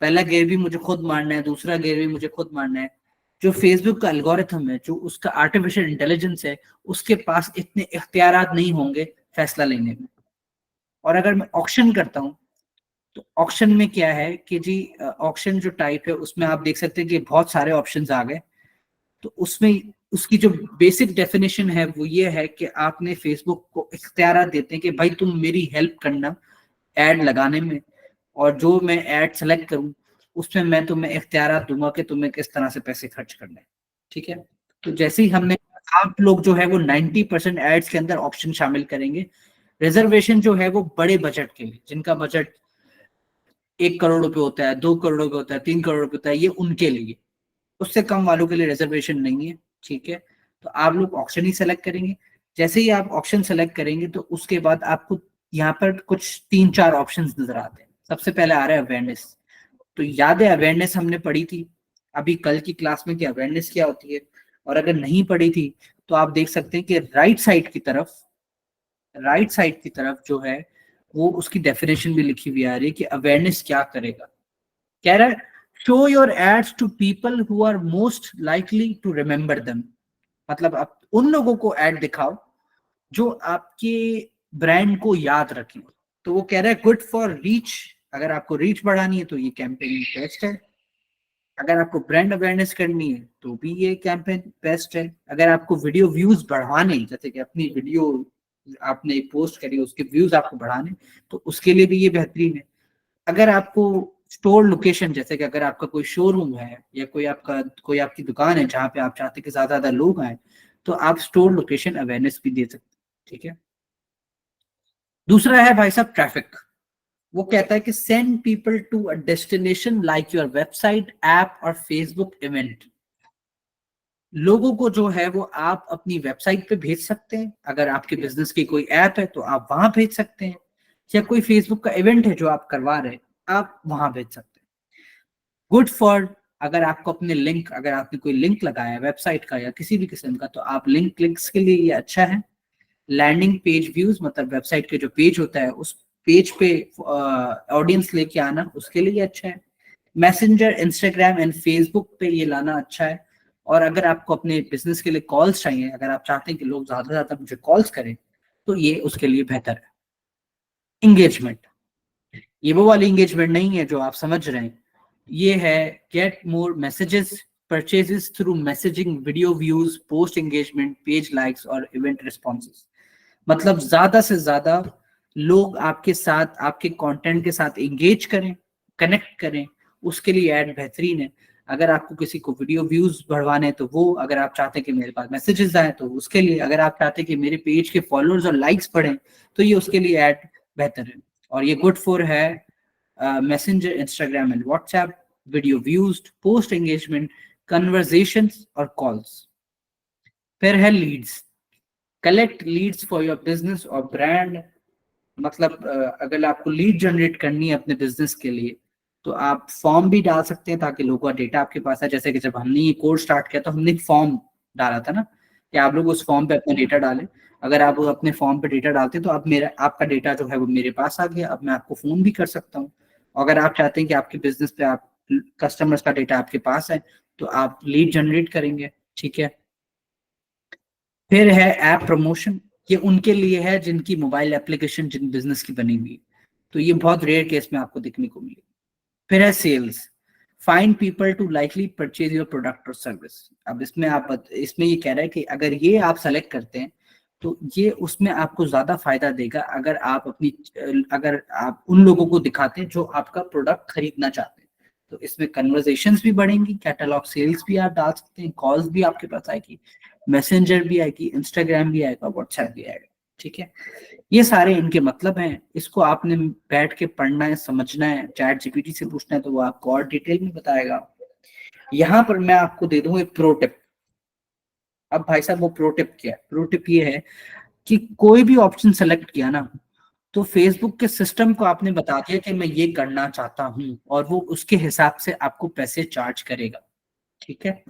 पहला गियर भी मुझे खुद मारना है, दूसरा गियर भी मुझे खुद मारना है। जो फेसबुक का एल्गोरिथम है, जो उसका आर्टिफिशियल इंटेलिजेंस है, उसके पास इतने इख्तियारात नहीं होंगे फैसला लेने में। और अगर मैं ऑक्शन करता हूँ तो ऑक्शन में क्या है कि जी ऑक्शन जो टाइप है उसमें आप देख सकते हैं कि बहुत सारे ऑप्शंस आ गए। तो उसमें उसकी जो बेसिक डेफिनेशन है वो ये है कि आपने फेसबुक को इख्तियार देते हैं कि भाई तुम मेरी हेल्प करना ऐड लगाने में, और जो मैं ऐड सेलेक्ट करूं उसमें मैं तुम्हें इख्तियार दूंगा कि तुम्हें किस तरह से पैसे खर्च करने हैं। ठीक है। तो जैसे ही हमने, आप लोग जो है वो 90% एड्स के अंदर ऑप्शन शामिल करेंगे। रिजर्वेशन जो है वो बड़े बजट के लिए, जिनका बजट 1 करोड़ रुपए होता है, 2 करोड़ रुपए होता है, 3 करोड़ रुपए होता है, ये उनके लिए। उससे कम वालों के लिए रिजर्वेशन नहीं है। ठीक है। तो आप लोग ऑप्शन ही सेलेक्ट करेंगे। जैसे ही आप ऑप्शन सेलेक्ट करेंगे तो उसके बाद आपको यहाँ पर कुछ 3-4 ऑप्शंस नजर आते हैं। सबसे पहले आ रहा है अवेयरनेस। तो याद है अवेयरनेस हमने पढ़ी थी अभी कल की क्लास में कि अवेयरनेस क्या होती है, और अगर नहीं पढ़ी थी तो आप देख सकते हैं कि राइट साइड की तरफ जो है वो उसकी डेफिनेशन भी लिखी हुई आ रही है कि अवेयरनेस क्या करेगा। कह रहा है show your ads to people who are most likely to remember them. मतलब आप उन लोगों को ऐड दिखाओ जो आपके ब्रांड को याद रखें। तो वो कह रहा है गुड फॉर रीच। अगर आपको रीच बढ़ानी है तो ये कैंपेन बेस्ट है। अगर आपको ब्रांड अवेयरनेस करनी है तो भी ये कैंपेन बेस्ट है। अगर आपको वीडियो व्यूज बढ़ाने, जैसे कि अपनी वीडियो आपने पोस्ट करी उसके व्यूज आपको बढ़ाने, तो उसके लिए भी ये बेहतरीन है। अगर आपको स्टोर लोकेशन, जैसे कि अगर आपका कोई शोरूम है या कोई आपकी दुकान है जहाँ पे आप चाहते हैं कि ज्यादा लोग आए, तो आप स्टोर लोकेशन अवेयरनेस भी दे सकते हैं। ठीक है। दूसरा है भाई साहब ट्रैफिक। वो कहता है कि send people to a destination like your website, app और फेसबुक इवेंट। लोगों को जो है वो आप अपनी वेबसाइट पे भेज सकते हैं, अगर आपके बिजनेस की कोई ऐप है तो आप वहां भेज सकते हैं, या कोई फेसबुक का इवेंट है जो आप करवा रहे हैं आप वहां भेज सकते हैं। गुड फॉर, अगर आपको अपने लिंक, अगर आपने कोई लिंक लगाया है वेबसाइट का या किसी भी किस्म का, तो आप लिंक्स के लिए ये अच्छा है। लैंडिंग पेज व्यूज, मतलब वेबसाइट के जो पेज होता है उस पेज पे ऑडियंस लेके आना, उसके लिए अच्छा है। मैसेंजर, इंस्टाग्राम एंड फेसबुक पे ये लाना अच्छा है। और अगर आपको अपने बिजनेस के लिए कॉल्स चाहिए, अगर आप चाहते हैं कि लोग ज्यादा से ज्यादा मुझे कॉल्स करें, तो ये उसके लिए बेहतर है। इंगेजमेंट, ये वो वाली इंगेजमेंट नहीं है जो आप समझ रहे हैं। ये है get more messages, purchases through messaging, video views, post engagement, page likes और इवेंट रिस्पॉन्सेज। मतलब ज्यादा से ज्यादा लोग आपके साथ, आपके कंटेंट के साथ एंगेज करें, कनेक्ट करें, उसके लिए ऐड बेहतरीन है। अगर आपको किसी को वीडियो व्यूज बढ़वाने हैं तो वो, अगर आप चाहते हैं कि मेरे पास मैसेजेस आए तो उसके लिए, अगर आप चाहते हैं कि मेरे पेज के फॉलोअर्स और लाइक्स बढ़े तो ये उसके लिए ऐड बेहतर है। और ये गुड फॉर है messenger, Instagram and WhatsApp, video views, post engagement, conversations और कॉल्स। फिर है leads. Collect leads for your business और ब्रांड। मतलब अगर आपको लीड जनरेट करनी है अपने बिजनेस के लिए तो आप फॉर्म भी डाल सकते हैं ताकि लोगों का डेटा आपके पास है। जैसे कि जब हमने ये कोर्स स्टार्ट किया तो हमने एक फॉर्म डाला था ना, कि आप लोग उस फॉर्म पे अपना डेटा डालें। अगर आप अपने फॉर्म पे डेटा डालते हैं तो अब मेरा, आपका डेटा जो है वो मेरे पास आ गया, अब मैं आपको फोन भी कर सकता हूँ। अगर आप चाहते हैं कि आपके बिजनेस पे आप कस्टमर्स का डेटा आपके पास है तो आप लीड जनरेट करेंगे। ठीक है। फिर है ऐप प्रमोशन। ये उनके लिए है जिनकी मोबाइल एप्लीकेशन जिन बिजनेस की बनी हुई है, तो ये बहुत रेयर केस में आपको देखने को मिलेगी। फिर है sales. Find people to likely purchase your product और सर्विस। अब इसमें ये कह रहा है कि अगर ये आप सेलेक्ट करते हैं तो ये उसमें आपको ज्यादा फायदा देगा अगर आप उन लोगों को दिखाते हैं जो आपका प्रोडक्ट खरीदना चाहते हैं। तो इसमें कन्वर्जेशंस भी बढ़ेंगी, कैटलॉग सेल्स भी आप डाल सकते हैं, कॉल्स भी आपके पास आएगी, मैसेंजर भी आएगी, इंस्टाग्राम भी आएगा, व्हाट्सएप भी आएगा। ठीक है। ये सारे इनके मतलब हैं। इसको आपने बैठ के पढ़ना है, समझना है, चैट जीपीटी से पूछना है तो वो आपको और डिटेल में बताएगा। यहाँ पर मैं आपको दे दूं एक प्रो टिप। अब भाई साहब वो प्रो टिप क्या है? प्रो टिप ये है कि कोई भी ऑप्शन सेलेक्ट किया ना, तो फेसबुक के सिस्टम को आपने बता दिया कि मैं ये करना चाहता हूँ और वो उसके हिसाब से आपको पैसे चार्ज करेगा। ठीक है।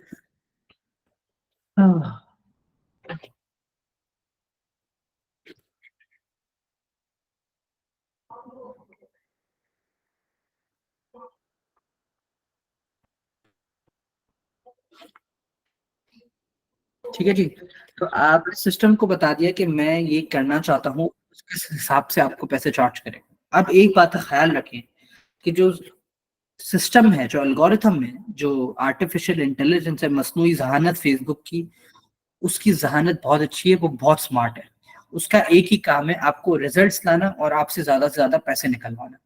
हाँ। ठीक है जी। तो आपने सिस्टम को बता दिया कि मैं ये करना चाहता हूँ, उसके हिसाब से आपको पैसे चार्ज करेगा। अब एक बात का ख्याल रखें कि जो सिस्टम है, जो एल्गोरिथम है, जो आर्टिफिशियल इंटेलिजेंस है, मसनूई जहानत फेसबुक की, उसकी जहानत बहुत अच्छी है, वो बहुत स्मार्ट है। उसका एक ही काम है, आपको रिजल्ट्स लाना और आपसे ज्यादा से ज्यादा पैसे निकलवाना।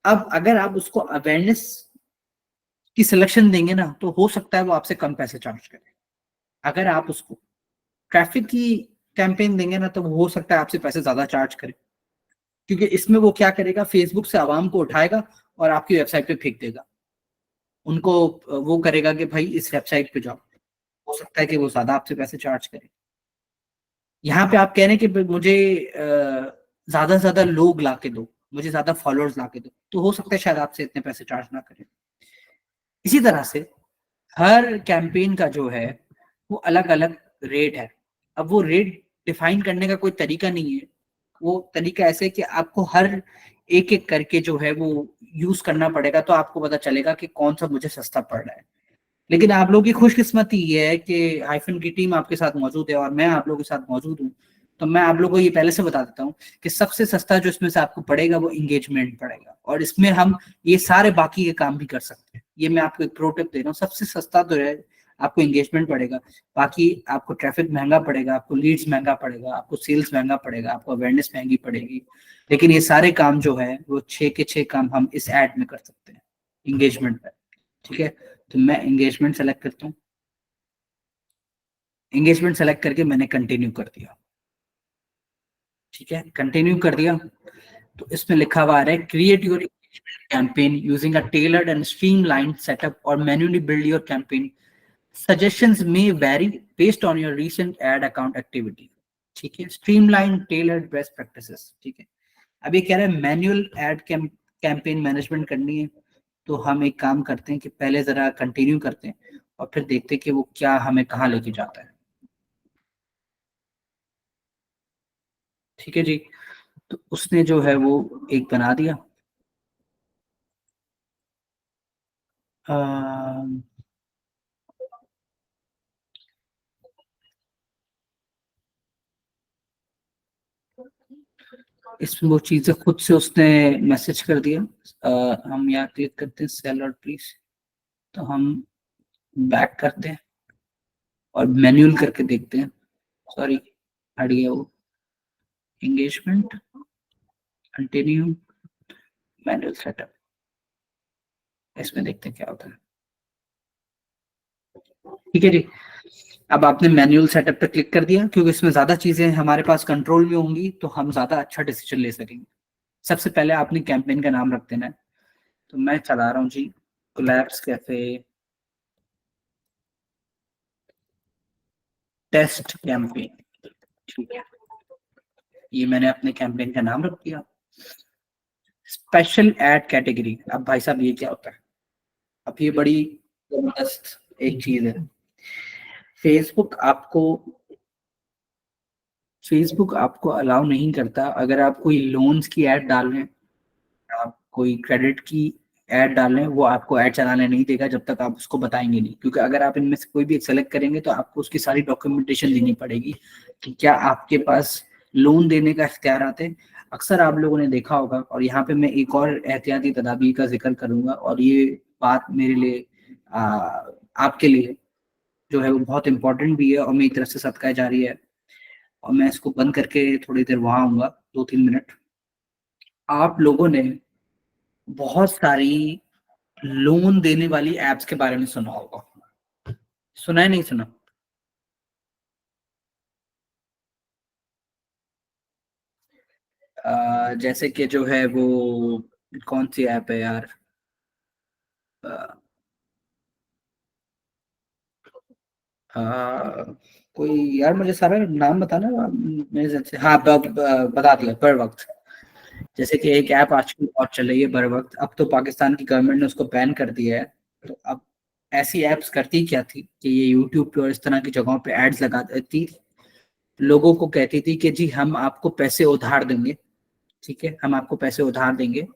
अब अगर आप उसको अवेयरनेस की सिलेक्शन देंगे ना, तो हो सकता है वो आपसे कम पैसे चार्ज करे। अगर आप उसको ट्रैफिक की कैंपेन देंगे ना, तो वो हो सकता है आपसे पैसे ज्यादा चार्ज करे, क्योंकि इसमें वो क्या करेगा, फेसबुक से आवाम को उठाएगा और आपकी वेबसाइट पे फेंक देगा। उनको वो करेगा कि भाई इस वेबसाइट पे जाओ। हो सकता है कि वो ज्यादा आपसे पैसे चार्ज करे। यहाँ पे आप कह रहे हैं कि मुझे ज्यादा से ज्यादा लोग ला के दो, मुझे ज्यादा फॉलोअर्स ला के दो, तो हो सकता है शायद आपसे इतने पैसे चार्ज ना करें। इसी तरह से हर कैंपेन का जो है वो अलग अलग रेट है। अब वो रेट डिफाइन करने का कोई तरीका नहीं है। वो तरीका ऐसे है कि आपको हर एक एक करके जो है वो यूज करना पड़ेगा, तो आपको पता चलेगा कि कौन सा मुझे सस्ता पड़ रहा है। लेकिन आप लोगों की खुशकिस्मती ये है कि हाइफन की टीम आपके साथ मौजूद है और मैं आप लोगों के साथ मौजूद हूँ। तो मैं आप लोगों को ये पहले से बता देता हूँ कि सबसे सस्ता जो इसमें से आपको पड़ेगा वो इंगेजमेंट पड़ेगा, और इसमें हम ये सारे बाकी के काम भी कर सकते हैं। ये मैं आपको एक प्रो टिप दे रहा हूँ, सबसे सस्ता तो है आपको इंगेजमेंट पड़ेगा। बाकी आपको ट्रैफिक महंगा पड़ेगा, आपको लीड्स महंगा पड़ेगा, आपको सेल्स महंगा पड़ेगा, आपको अवेयरनेस महंगी पड़ेगी। लेकिन ये सारे काम जो है वो 6 के 6 काम हम इस एड में कर सकते हैं इंगेजमेंट पे। ठीक है, तो मैं एंगेजमेंट सेलेक्ट करता हूँ। एंगेजमेंट सेलेक्ट करके मैंने कंटिन्यू कर दिया। ठीक है, कंटिन्यू कर दिया। तो इसमें लिखा हुआ आ रहा है, create your campaign using a tailored and streamlined setup और manually build your campaign. Suggestions may vary based on your recent ad account activity. ठीक है, स्ट्रीमलाइन टेलर्ड बेस्ट प्रैक्टिसेस। ठीक है, अब ये कह रहा है मैनुअल एड कैंपेन मैनेजमेंट करनी है। तो हम एक काम करते हैं कि पहले जरा कंटिन्यू करते हैं और फिर देखते हैं कि वो क्या हमें कहाँ लेके जाता है। ठीक है जी, तो उसने जो है वो एक बना दिया। अम, इसमें वो चीजें खुद से उसने मैसेज कर दिया। हम यहाँ क्लिक करते हैं सेल और प्लीज। तो हम बैक करते हैं और मैन्युअल करके देखते हैं। सॉरी, हट गया वो। Engagement, continue, manual setup. इसमें देखते हैं क्या होता है। ठीक है जी, अब आपने मैनुअल सेटअप पे क्लिक कर दिया, क्योंकि इसमें ज्यादा चीजें हमारे पास कंट्रोल में होंगी तो हम ज्यादा अच्छा डिसीजन ले सकेंगे। सबसे पहले आपने कैंपेन का नाम रख देना है। तो मैं चला रहा हूँ जी, कोलैप्स कैफे टेस्ट कैंपेन। ठीक है, ये मैंने अपने कैंपेन का नाम रख दिया। स्पेशल एड कैटेगरी, अब भाई साहब ये क्या होता है? अब ये बड़ी जबरदस्त एक चीज है। फेसबुक आपको फेसबुक आपको अलाउ नहीं करता, अगर आप कोई लोन्स की ऐड डाल रहे हैं, आप कोई क्रेडिट की ऐड डाल रहे हैं, वो आपको ऐड चलाने नहीं देगा जब तक आप उसको बताएंगे नहीं। क्योंकि अगर आप इनमें से कोई भी एक सेलेक्ट करेंगे तो आपको उसकी सारी डॉक्यूमेंटेशन देनी पड़ेगी कि क्या आपके पास लोन देने का इख्तियार आते हैं। अक्सर आप लोगों ने देखा होगा, और यहाँ पे मैं एक और एहतियाती तदाबीर का जिक्र करूंगा, और ये बात मेरे लिए आ, आपके लिए जो है वो बहुत इंपॉर्टेंट भी है और मेरी तरफ से सदका जारी है। और मैं इसको बंद करके थोड़ी देर वहां आऊंगा, 2-3 मिनट। आप लोगों ने बहुत सारी लोन देने वाली एप्स के बारे में सुना होगा। सुना है, नहीं सुना? जैसे कि जो है वो कौन सी ऐप है यार? अ, अ, कोई यार मुझे सारा नाम बताना मेरे ज़हन से। हाँ, बता दिया, बर वक्त। जैसे कि एक ऐप आजकल बहुत चल रही है बर वक्त, अब तो पाकिस्तान की गवर्नमेंट ने उसको बैन कर दिया है। तो अब ऐसी एप्स करती क्या थी कि ये यूट्यूब पे और इस तरह की जगहों पे एड्स लगा देती, लोगों को कहती थी कि जी हम आपको पैसे उधार देंगे। ठीक है, हम आपको पैसे उधार देंगे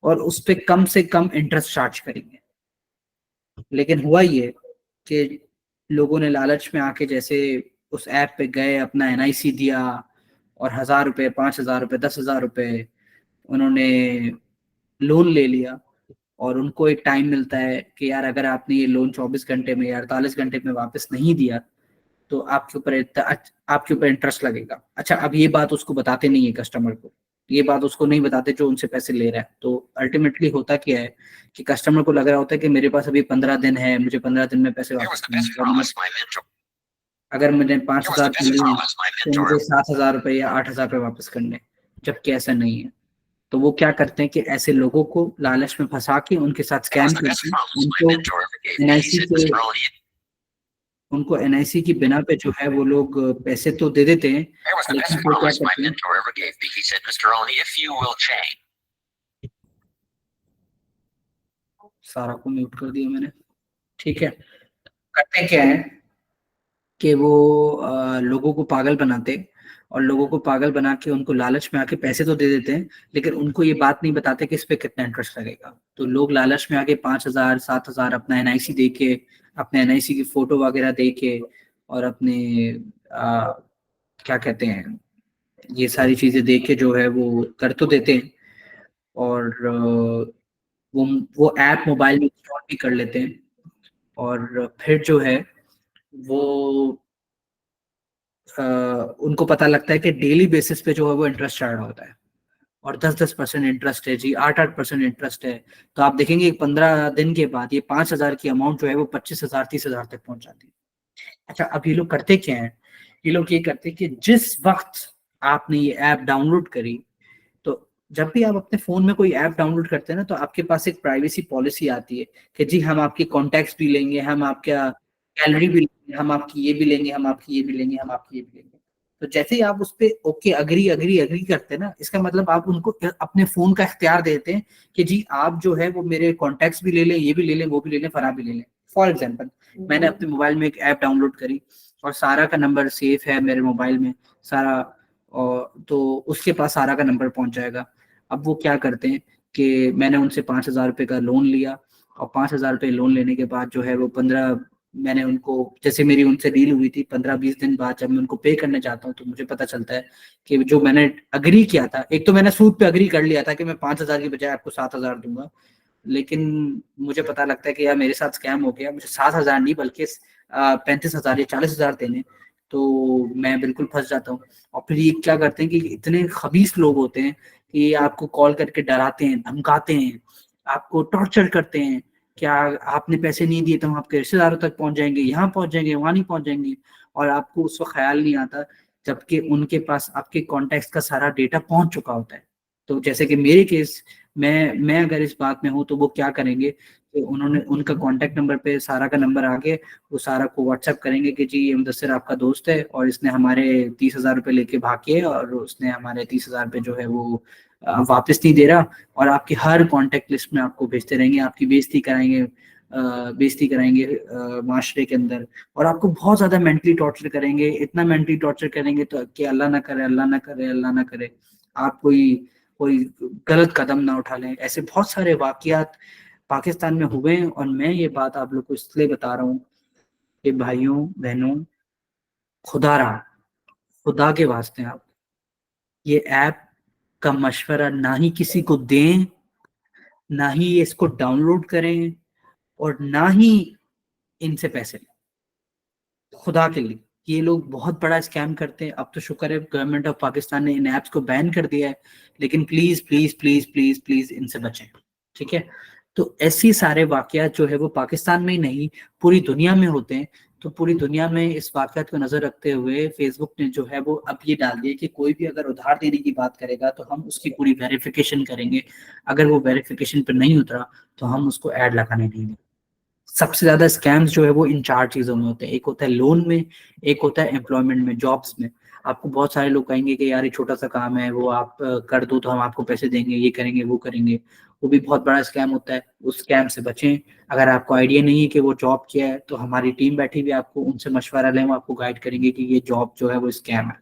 और उस पे कम से कम इंटरेस्ट चार्ज करेंगे। लेकिन हुआ ये कि लोगों ने लालच में आके जैसे उस ऐप पे गए, अपना एनआईसी दिया, और 1,000 रुपये, 5,000 रुपये, 10,000 रुपये उन्होंने लोन ले लिया, और उनको एक टाइम मिलता है कि यार अगर आपने ये लोन 24 घंटे में या 48 घंटे में वापस नहीं दिया तो आपके ऊपर इंटरेस्ट लगेगा। अच्छा, अब ये बात उसको बताते नहीं है कस्टमर को, ये बात उसको नहीं बताते जो उनसे पैसे ले रहा है। तो अल्टीमेटली होता क्या है कि कस्टमर को लग रहा होता है कि मेरे पास अभी 15 दिन है, मुझे 15 दिन में पैसे वापस करने हैं। अगर मैंने 5,000 लिए हैं तो मुझे 7,000 रुपये या 8,000 रुपये वापस करने हैं, जबकि ऐसा नहीं है। तो वो क्या करते हैं कि ऐसे लोगों को लालच में फंसा के उनके साथ स्कैम करके उनको एनआईसी की बिना पे जो है वो लोग पैसे तो दे देते हैं, लेकिन फिर क्या करते हैं, सारा को म्यूट कर दिया मैंने, ठीक है। करते क्या है कि वो लोगों को पागल बनाते, और लोगों को पागल बना के उनको लालच में आके पैसे तो दे देते हैं, लेकिन उनको ये बात नहीं बताते कि इस पे कितना इंटरेस्ट लगेगा। तो लोग लालच में आके 5,000 7,000 अपना एनआईसी दे के, अपने एनआईसी की फोटो वगैरह दे के, और अपने क्या कहते हैं, ये सारी चीजें देख के जो है वो कर तो देते हैं, और वो ऐप मोबाइल में इंस्टॉल भी कर लेते हैं, और फिर जो है वो उनको पता लगता है कि डेली बेसिस पे जो है वो इंटरेस्ट चार्ज होता है, और 10-10% इंटरेस्ट है जी, 8-8% इंटरेस्ट है। तो आप देखेंगे 15 दिन के बाद ये 5,000 की अमाउंट जो है वो 25,000 30,000 तक पहुंच जाती है। अच्छा, अब ये लोग करते क्या है, ये लोग ये करते हैं कि जिस वक्त आपने ये ऐप डाउनलोड करी, तो जब भी आप अपने फोन में कोई ऐप डाउनलोड करते हैं ना, तो आपके पास एक प्राइवेसी पॉलिसी आती है कि जी हम आपके कॉन्टैक्ट्स भी लेंगे, हम आपका गैलरी भी लेंगे, हम आपकी ये भी लेंगे, हम आपकी ये भी लेंगे, हम आपकी ये भी लेंगे। तो जैसे ही आप उस पे ओके अग्री अग्री अग्री करते हैं ना, इसका मतलब आप उनको अपने फोन का इख्तियार देते हैं कि जी आप जो है वो मेरे कॉन्टैक्ट्स भी ले लें, ये भी ले लें, वो भी ले लें, फरार भी ले लें। फॉर एग्जाम्पल, मैंने अपने मोबाइल में एक ऐप डाउनलोड करी, और सारा का नंबर सेफ है मेरे मोबाइल में, सारा, और तो उसके पास सारा का नंबर पहुंच जाएगा। अब वो क्या करते हैं कि मैंने उनसे 5,000 रुपये का लोन लिया, और 5,000 रुपये लोन लेने के बाद जो है वो 15, मैंने उनको, जैसे मेरी उनसे डील हुई थी, 15-20 दिन बाद जब मैं उनको पे करने जाता हूँ तो मुझे पता चलता है कि जो मैंने अग्री किया था, एक तो मैंने सूद पे अग्री कर लिया था कि मैं 5,000 की बजाय आपको 7,000 दूंगा, लेकिन मुझे पता लगता है कि यार मेरे साथ स्कैम हो गया, मुझे 7,000 नहीं बल्कि 35,000 या 40,000 देने, तो मैं बिल्कुल फंस जाता हूँ। और फिर ये क्या करते हैं कि इतने खबीस लोग होते हैं कि ये आपको कॉल करके डराते हैं, धमकाते हैं, आपको टॉर्चर करते हैं, क्या आपने पैसे नहीं दिए तो हम आपके रिश्तेदारों तक पहुंच जाएंगे, यहाँ पहुंच जाएंगे, वहां नहीं पहुंच जाएंगे, और आपको उस वक्त ख्याल नहीं आता, जबकि उनके पास आपके कॉन्टेक्ट का सारा डेटा पहुंच चुका होता है। तो जैसे कि मेरे केस, मैं अगर इस बात में हूँ तो वो क्या करेंगे कि उन्होंने उनका कांटेक्ट नंबर पे सारा का नंबर आगे, वो सारा को व्हाट्सएप करेंगे कि जी ये मुदस्सिर आपका दोस्त है, और इसने हमारे 30,000 रुपये लेके भाग के, और उसने हमारे 30,000 रुपये जो है वो वापस नहीं दे रहा, और आपकी हर कांटेक्ट लिस्ट में आपको भेजते रहेंगे, आपकी बेइज्जती कराएंगे, बेइज्जती कराएंगे माशरे के अंदर, और आपको बहुत ज्यादा मेंटली टॉर्चर करेंगे, इतना मेंटली टॉर्चर करेंगे तो कि अल्लाह ना करे, अल्लाह ना करे, अल्लाह ना करे आप कोई कोई गलत कदम ना उठा लें। ऐसे बहुत सारे वाकयात पाकिस्तान में हुए हैं, और मैं ये बात आप लोग को इसलिए बता रहा हूँ कि भाइयों बहनों, खुदा रहा, खुदा के वास्ते आप ये ऐप का मशवरा ना ही किसी को दें, ना ही इसको डाउनलोड करें, और ना ही इनसे पैसे लें, खुदा के लिए। ये लोग बहुत बड़ा स्कैम करते हैं। अब तो शुक्र है गवर्नमेंट ऑफ पाकिस्तान ने इन ऐप्स को बैन कर दिया है, लेकिन please please please please please इनसे बचें, ठीक है। तो ऐसी सारे वाकयात जो है वो पाकिस्तान में ही नहीं पूरी दुनिया में होते हैं। तो पूरी दुनिया में इस वाकयात को नजर रखते हुए फेसबुक ने जो है वो अब ये डाल दिया कि कोई भी अगर उधार देने की बात करेगा तो हम उसकी पूरी वेरिफिकेशन करेंगे, अगर वो वेरिफिकेशन पर नहीं उतरा तो हम उसको ऐड लगाने देंगे। सबसे ज्यादा स्कैम्स जो है वो इन चार चीजों में होते हैं, एक होता है लोन में, एक होता है एम्प्लॉयमेंट में, जॉब्स में। आपको बहुत सारे लोग कहेंगे कि यार ये छोटा सा काम है, वो आप कर दो तो हम आपको पैसे देंगे, ये करेंगे वो करेंगे, वो भी बहुत बड़ा स्कैम होता है। उस स्कैम से बचें। अगर आपको आइडिया नहीं है कि वो जॉब क्या है तो हमारी टीम बैठी हुई, आपको उनसे मशवरा लें, वो आपको गाइड करेंगे कि ये जॉब जो है वो स्कैम है।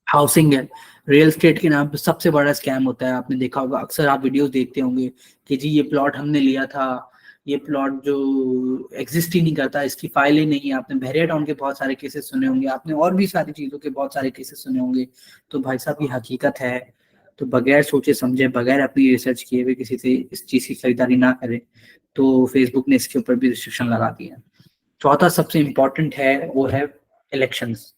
हाउसिंग है, रियल स्टेट के नाम पे सबसे बड़ा स्कैम होता है। आपने देखा होगा, अक्सर आप वीडियोस देखते होंगे कि जी ये प्लॉट हमने लिया था, ये प्लॉट जो एग्जिस्ट ही नहीं करता, इसकी फाइल ही नहीं है। आपने बहरिया टाउन के बहुत सारे केसेस सुने होंगे, आपने और भी सारी चीजों के बहुत सारे केसेस सुने होंगे। तो भाई साहब ये हकीकत है। तो बगैर सोचे समझे, बगैर अपनी रिसर्च किए हुए किसी से इस चीज की खरीदारी ना करें। तो फेसबुक ने इसके ऊपर भी रिस्ट्रिक्शन लगा दिया। चौथा सबसे इम्पोर्टेंट है वो है इलेक्शंस।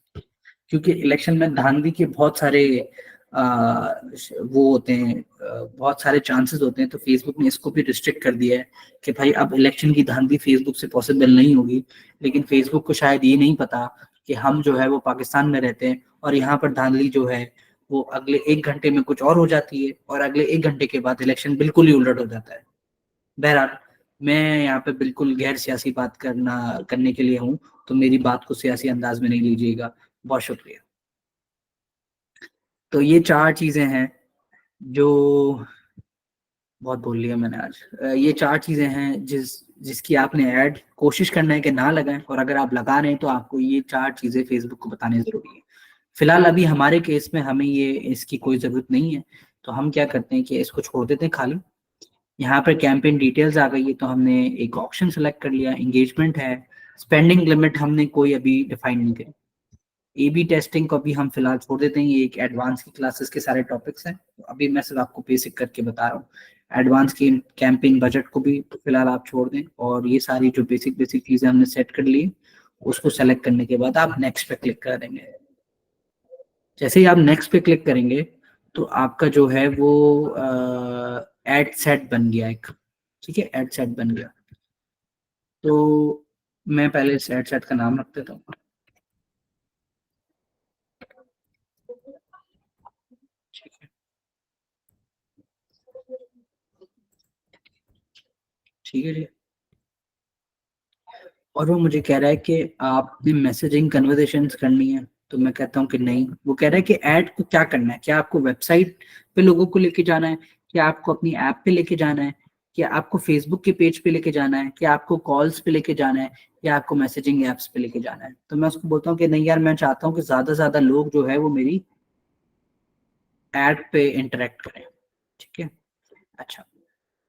क्योंकि इलेक्शन में धांधली के बहुत सारे वो होते हैं, बहुत सारे चांसेस होते हैं। तो फेसबुक ने इसको भी रिस्ट्रिक्ट कर दिया है कि भाई अब इलेक्शन की धांधली फेसबुक से पॉसिबल नहीं होगी। लेकिन फेसबुक को शायद ये नहीं पता कि हम जो है वो पाकिस्तान में रहते हैं, और यहाँ पर धांधली जो है वो अगले 1 घंटे में कुछ और हो जाती है, और अगले 1 घंटे के बाद इलेक्शन बिल्कुल ही उलट हो जाता है। बहरहाल, मैं यहाँ पे बिल्कुल गैर सियासी बात करने के लिए हूँ, तो मेरी बात को सियासी अंदाज में नहीं लीजिएगा। बहुत शुक्रिया। तो ये 4 चीजें हैं जो बहुत बोल लिया मैंने आज। ये 4 चीजें हैं जिसकी आपने ऐड कोशिश करना है कि ना लगाएं, और अगर आप लगा रहे हैं तो आपको ये 4 चीजें फेसबुक को बतानी जरूरी है। फिलहाल अभी हमारे केस में हमें ये इसकी कोई जरूरत नहीं है, तो हम क्या करते हैं कि इसको छोड़ देते हैं खाली। यहाँ पर कैंपेन डिटेल्स आ गई है, तो हमने एक ऑप्शन सेलेक्ट कर लिया, एंगेजमेंट है। स्पेंडिंग लिमिट हमने कोई अभी डिफाइन नहीं करी। ए बी टेस्टिंग को अभी हम फिलहाल छोड़ देते हैं, ये एक एडवांस की क्लासेस के सारे टॉपिक्स हैं। तो अभी मैं सिर्फ आपको बेसिक करके बता रहा हूँ। एडवांस की कैंपेन बजट को भी तो फिलहाल आप छोड़ दें, और ये सारी जो बेसिक बेसिक चीजें हमने सेट कर ली उसको सेलेक्ट करने के बाद आप नेक्स्ट पे क्लिक कर देंगे। जैसे ही आप नेक्स्ट पे क्लिक करेंगे तो आपका जो है वो एड सेट बन गया एक। ठीक है, एड सेट बन गया। तो मैं पहले इस एड सेट का नाम रख देता हूँ। ठीक है, ठीक है जी। और वो मुझे कह रहा है कि आपने मैसेजिंग कन्वर्सेशंस करनी है, तो मैं कहता हूँ कि नहीं। वो कह रहा है कि ऐड को क्या करना है, क्या आपको वेबसाइट पे लोगों को लेके जाना है, क्या आपको अपनी ऐप पे लेके जाना है, क्या आपको फेसबुक के पेज पे लेके जाना है, क्या आपको कॉल्स पे लेके जाना है, या आपको मैसेजिंग एप्स पे लेके जाना है। तो मैं उसको बोलता हूँ कि नहीं यार, मैं चाहता हूँ कि ज्यादा से ज्यादा लोग जो है वो मेरी ऐड पे इंटरेक्ट करें। ठीक है, अच्छा।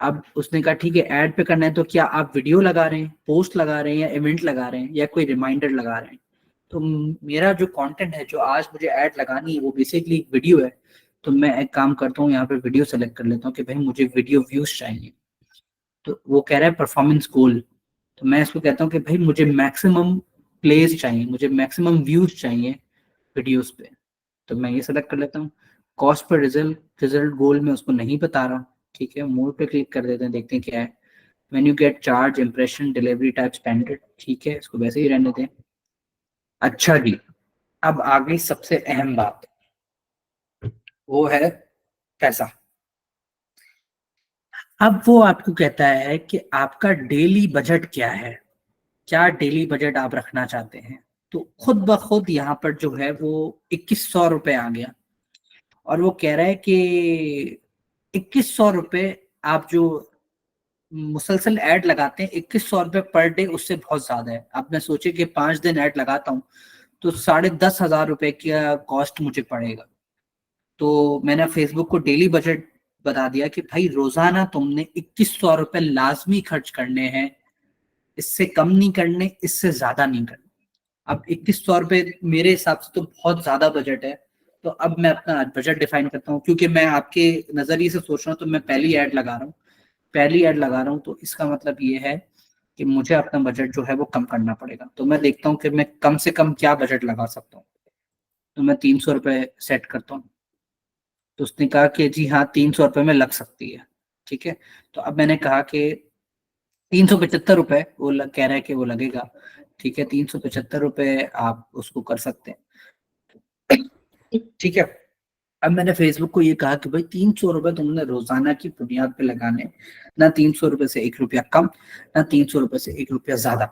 अब उसने कहा ठीक है, ऐड पे करना है, तो क्या आप वीडियो लगा रहे हैं, पोस्ट लगा रहे हैं, या इवेंट लगा रहे हैं, या कोई रिमाइंडर लगा रहे हैं। तो मेरा जो कंटेंट है, जो आज मुझे ऐड लगानी है, वो बेसिकली एक वीडियो है। तो मैं एक काम करता हूँ, यहाँ पे वीडियो सेलेक्ट कर लेता हूँ कि भाई मुझे वीडियो व्यूज चाहिए। तो वो कह रहा है परफॉर्मेंस गोल। तो मैं इसको कहता हूँ कि भाई मुझे मैक्सिमम प्लेस चाहिए, मुझे मैक्सिमम व्यूज चाहिए वीडियोस पे। तो मैं ये सेलेक्ट कर लेता हूँ। कॉस्ट पर रिजल्ट रिजल्ट गोल में उसको नहीं बता रहा। ठीक है, मोड पे क्लिक कर देते हैं, देखते हैं क्या है। When you get charge impression delivery type standard. ठीक है, इसको वैसे ही रहने दें। अच्छा जी, अब आ गई सबसे अहम बात, वो है पैसा। अब वो आपको कहता है कि आपका डेली बजट क्या है, क्या डेली बजट आप रखना चाहते हैं। तो खुद ब खुद यहाँ पर जो है वो 2100 रुपये आ गया। और वो कह रहा है कि 2100 रुपये आप जो मुसलसल ऐड लगाते हैं, 2100 रुपये पर डे, उससे बहुत ज्यादा है। अब मैं सोचे कि 5 दिन ऐड लगाता हूँ तो 10,500 रुपये का कॉस्ट मुझे पड़ेगा। तो मैंने फेसबुक को डेली बजट बता दिया कि भाई रोजाना तुमने 2100 रुपये लाजमी खर्च करने हैं, इससे कम नहीं करने, इससे ज्यादा नहीं करने। अब 2100 रुपये मेरे हिसाब से तो बहुत ज्यादा बजट है। तो अब मैं अपना बजट डिफाइन करता हूँ, क्योंकि मैं आपके नजरिए से सोच रहा हूँ, तो मैं पहली ऐड लगा रहा हूँ। तो इसका मतलब ये है कि मुझे अपना बजट जो है वो कम करना पड़ेगा। तो मैं देखता हूँ कि मैं कम से कम क्या बजट लगा सकता हूँ। तो मैं 300 रुपये सेट करता हूँ। तो उसने कहा कि जी हाँ, 300 रुपये में लग सकती है। ठीक है, तो अब मैंने कहा कि 375 रुपये वो कह रहा है कि वो लगेगा। ठीक है, 375 रुपये आप उसको कर सकते हैं। ठीक है, अब मैंने फेसबुक को ये कहा कि भाई 300 रुपये तुमने रोजाना की बुनियाद पे लगाने, ना 300 रुपये से 1 रुपया कम, ना 300 रुपये से 1 रुपया ज्यादा।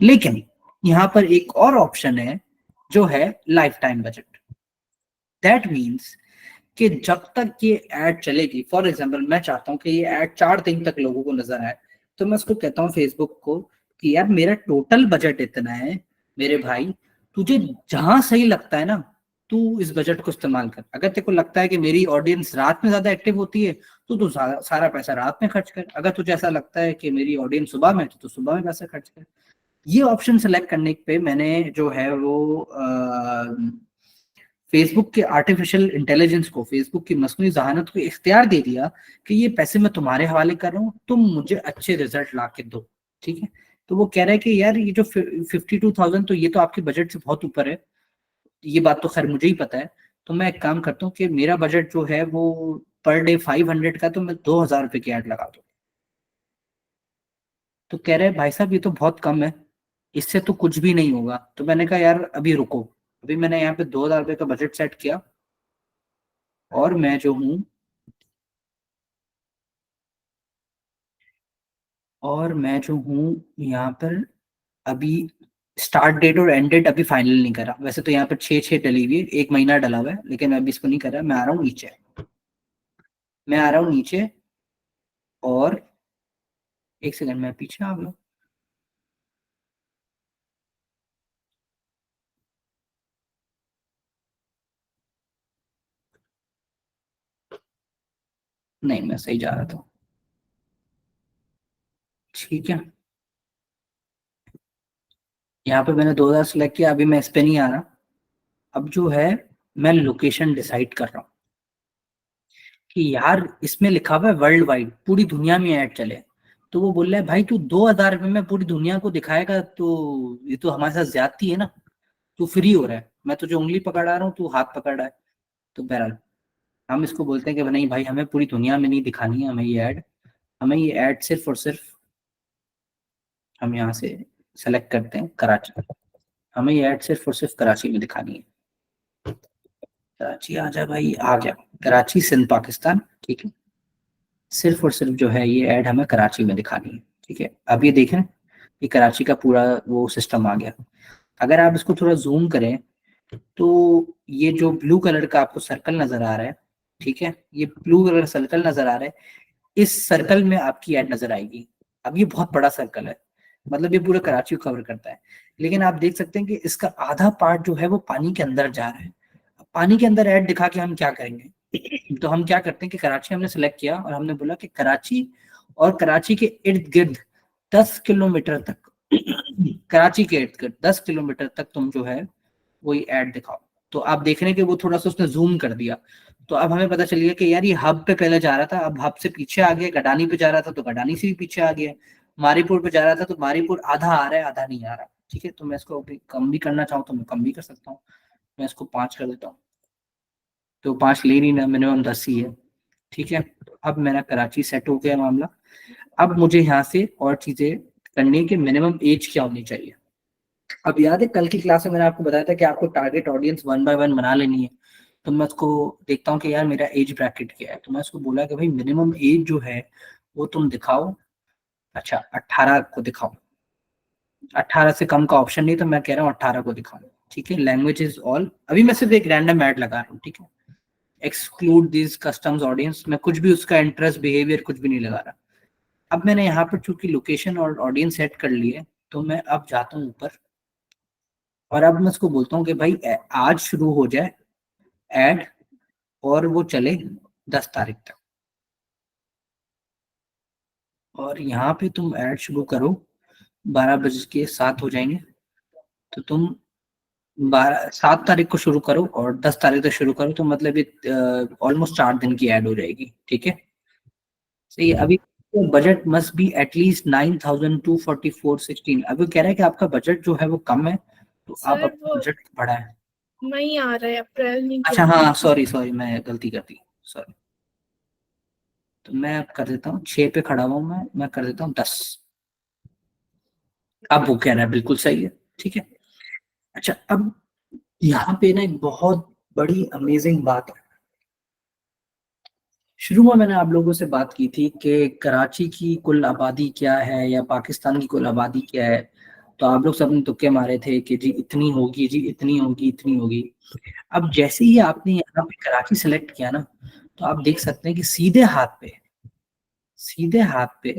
लेकिन यहाँ पर एक और ऑप्शन है जो है life time budget. That means कि जब तक ये ऐड चलेगी, फॉर एग्जाम्पल मैं चाहता हूँ कि ये ऐड 4 दिन तक लोगों को नजर आए, तो मैं उसको कहता हूँ फेसबुक को कि यार मेरा टोटल बजट इतना है, मेरे भाई तुझे जहां सही लगता है ना तू इस बजट को इस्तेमाल कर। अगर तेरे को लगता है कि मेरी ऑडियंस रात में ज्यादा एक्टिव होती है तो तू सारा पैसा रात में खर्च कर। अगर तुझे ऐसा लगता है कि मेरी ऑडियंस सुबह में तो तू सुबह में पैसा खर्च कर। ये ऑप्शन सेलेक्ट करने पे मैंने जो है वो फेसबुक के आर्टिफिशियल इंटेलिजेंस को, फेसबुक की मस्कुनी जहानत को इख्तियार दे दिया कि ये पैसे मैं तुम्हारे हवाले कर रहा हूँ, तुम मुझे अच्छे रिजल्ट ला के दो। ठीक है, तो वो कह रहा है कि यार ये जो 52,000 तो ये तो आपके बजट से बहुत ऊपर है। ये बात तो खैर मुझे ही पता है। तो मैं एक काम करता हूँ कि मेरा बजट जो है वो पर डे 500 का, तो मैं 2,000 रुपए की ऐड लगा दूँ। तो कह रहे हैं भाई साहब ये तो बहुत कम है, इससे तो कुछ भी नहीं होगा। तो मैंने कहा यार अभी रुको, अभी मैंने यहाँ पे 2,000 रुपए का बजट सेट किया, और मैं जो हूँ यहाँ पर अभी स्टार्ट डेट और एंड डेट अभी फाइनल नहीं करा। वैसे तो यहाँ पर 6/6 डली हुई है, 1 महीना डला हुआ है, लेकिन मैं अभी इसको नहीं कर रहा। मैं आ रहा हूँ नीचे, मैं आ रहा हूँ नीचे, और एक सेकंड मैं पीछे आ गया। नहीं मैं सही जा रहा था। ठीक है, यहाँ पे मैंने 2,000 सेलेक्ट किया, अभी मैं इस पे नहीं आ रहा। अब जो है मैं लोकेशन डिसाइड कर रहा हूँ कि यार इसमें लिखा हुआ है वर्ल्ड वाइड, पूरी दुनिया में ऐड चले। तो वो बोल रहा है भाई तू 2,000 रुपये में पूरी दुनिया को दिखाएगा, तो ये तो हमारे साथ ज्यादती है ना। तू फ्री हो रहा है, मैं तुझे उंगली पकड़ा रहा हूँ, तू हाथ पकड़ रहा है। तो बहरहाल हम इसको बोलते हैं कि नहीं भाई हमें पूरी दुनिया में नहीं दिखानी है हमें ये ऐड। हमें ये ऐड सिर्फ और सिर्फ, हम यहाँ से सेलेक्ट करते हैं कराची। हमें ये ऐड सिर्फ और सिर्फ कराची में दिखानी है। कराची आ जा भाई, आ गया। कराची सिंध पाकिस्तान, ठीक है। सिर्फ और सिर्फ जो है ये ऐड हमें कराची में दिखानी है। ठीक है, अब ये देखें, ये कराची का पूरा वो सिस्टम आ गया। अगर आप इसको थोड़ा जूम करें तो ये जो ब्लू कलर का आपको सर्कल नजर आ रहा है, ठीक है, ये ब्लू कलर सर्कल नजर आ रहा है, इस सर्कल में आपकी ऐड नजर आएगी। अब ये बहुत बड़ा सर्कल है, मतलब ये पूरा कराची को कवर करता है। लेकिन आप देख सकते हैं कि इसका आधा पार्ट जो है वो पानी के अंदर जा रहा है। अब पानी के अंदर ऐड दिखा के हम क्या करेंगे? तो हम क्या करते हैं कि कराची हमने सेलेक्ट किया और हमने बोला कि कराची और कराची के इर्द गिर्द 10 किलोमीटर तक कराची के इर्द गिर्द 10 किलोमीटर तक तुम जो है वही ऐड दिखाओ। तो आप देख रहे हैं कि वो थोड़ा सा उसने जूम कर दिया। तो अब हमें पता चल गया कि यार ये हब पे पहले जा रहा था, अब हब से पीछे आ गया। गडानी पे जा रहा था तो गडानी से भी पीछे आ गया। मारीपुर पे जा रहा था तो मारीपुर आधा आ रहा है, आधा नहीं आ रहा। ठीक है, तो मैं इसको अभी कम भी करना चाहूँ तो मैं कम भी कर सकता हूँ। मैं इसको 5 कर देता हूँ, तो 5 ले नहीं ना, मिनिमम 10 ही है। ठीक है, तो अब मेरा कराची सेट हो गया मामला। अब मुझे यहाँ से और चीजें करनी है कि मिनिमम एज क्या होनी चाहिए। अब याद है कल की क्लास में मैंने आपको बताया था कि आपको टारगेट ऑडियंस 1 बाय 1 बना लेनी है। तो मैं उसको देखता हूँ कि यार मेरा एज ब्रैकेट क्या है। तो मैं उसको बोला कि भाई मिनिमम एज जो है वो तुम दिखाओ। अच्छा, 18 को दिखाओ। 18 से कम का ऑप्शन नहीं, तो मैं कह रहा हूँ 18 को दिखाओ। ठीक है, लैंग्वेज इज ऑल। अभी मैं सिर्फ एक रैंडम ऐड लगा रहा हूँ, ठीक है। एक्सक्लूड दिस कस्टम्स ऑडियंस, मैं कुछ भी उसका इंटरेस्ट बिहेवियर कुछ भी नहीं लगा रहा। अब मैंने यहाँ पर चूंकि लोकेशन और ऑडियंस सेट कर लिए, तो मैं अब जाता हूँ ऊपर, और अब मैं उसको बोलता हूँ कि भाई आज शुरू हो जाए ऐड, और वो चले 10 तारीख तक। और यहाँ पे तुम ऐड शुरू करो, 12 बज के 7 हो जाएंगे। तो तुम 7 तारीख को शुरू करो और 10 तारीख तक शुरू करो, तो मतलब ये ऑलमोस्ट 4 दिन की ऐड हो जाएगी। ठीक है, सही है। अभी बजट मस्ट बी एटलीस्ट 9,244.16। अभी वो कह रहा है कि आपका बजट जो है वो कम है, तो आप सर अपना वो बजट बढ़ाएं। मई आ रहा है, अप्रैल नहीं अच्छा जून। हाँ, सॉरी सॉरी, मैं गलती कर दी, सॉरी। तो मैं अब कर देता हूँ 6 पे खड़ा हुआ हूँ, मैं कर देता हूँ 10। अब वो कह रहा है बिल्कुल सही है। ठीक है, अच्छा अब यहाँ पे ना एक बहुत बड़ी अमेजिंग बात है। शुरू में मैंने आप लोगों से बात की थी कि कराची की कुल आबादी क्या है या पाकिस्तान की कुल आबादी क्या है। तो आप लोग सबने तुक्के मारे थे कि जी इतनी होगी, जी इतनी होगी, इतनी होगी। अब जैसे ही आपने यहाँ पे कराची सेलेक्ट किया ना, तो आप देख सकते हैं कि सीधे हाथ पे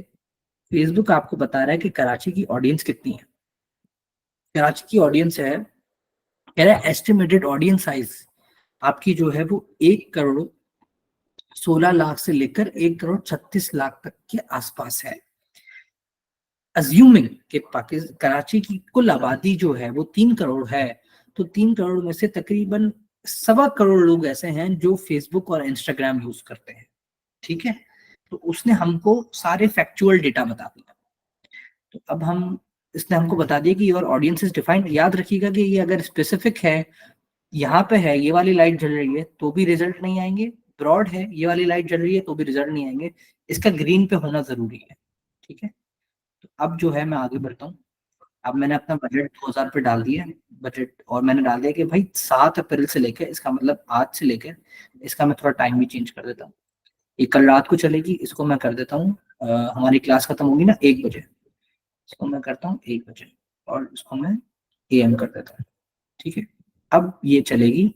फेसबुक आपको बता रहा है कि कराची की ऑडियंस कितनी है। कराची की ऑडियंस है, कह रहा है एस्टिमेटेड ऑडियंस साइज आपकी जो है वो 1,16,00,000 से लेकर 1,36,00,000 तक के आसपास है। अज्यूमिंग कि पाकिस्तान कराची की कुल आबादी जो है वो 3 करोड़ है, तो 3 करोड़ में से तकरीबन 1.25 करोड़ लोग ऐसे हैं जो फेसबुक और इंस्टाग्राम यूज करते हैं। ठीक है, तो उसने हमको सारे फैक्चुअल डेटा बता दिया। तो अब हम इसने हमको बता दिया कि योर ऑडियंस इज डिफाइंड। याद रखिएगा कि ये अगर स्पेसिफिक है, यहाँ पे है ये वाली लाइट जल रही है तो भी रिजल्ट नहीं आएंगे, ब्रॉड है ये वाली लाइट जल रही है तो भी रिजल्ट नहीं आएंगे, इसका ग्रीन पे होना जरूरी है। ठीक है, तो अब जो है मैं आगे बढ़ता हूँ। अब मैंने अपना बजट 2,000 पे डाल दिया बजट, और मैंने डाल दिया कि भाई 7 अप्रैल से लेकर, इसका मतलब आज से लेकर, इसका मैं थोड़ा टाइम भी चेंज कर देता हूँ। ये कल रात को चलेगी, इसको मैं कर देता हूँ हमारी क्लास खत्म होगी ना 1 बजे, इसको मैं करता हूँ 1 बजे, और इसको मैं AM कर देता हूँ। ठीक है, अब ये चलेगी,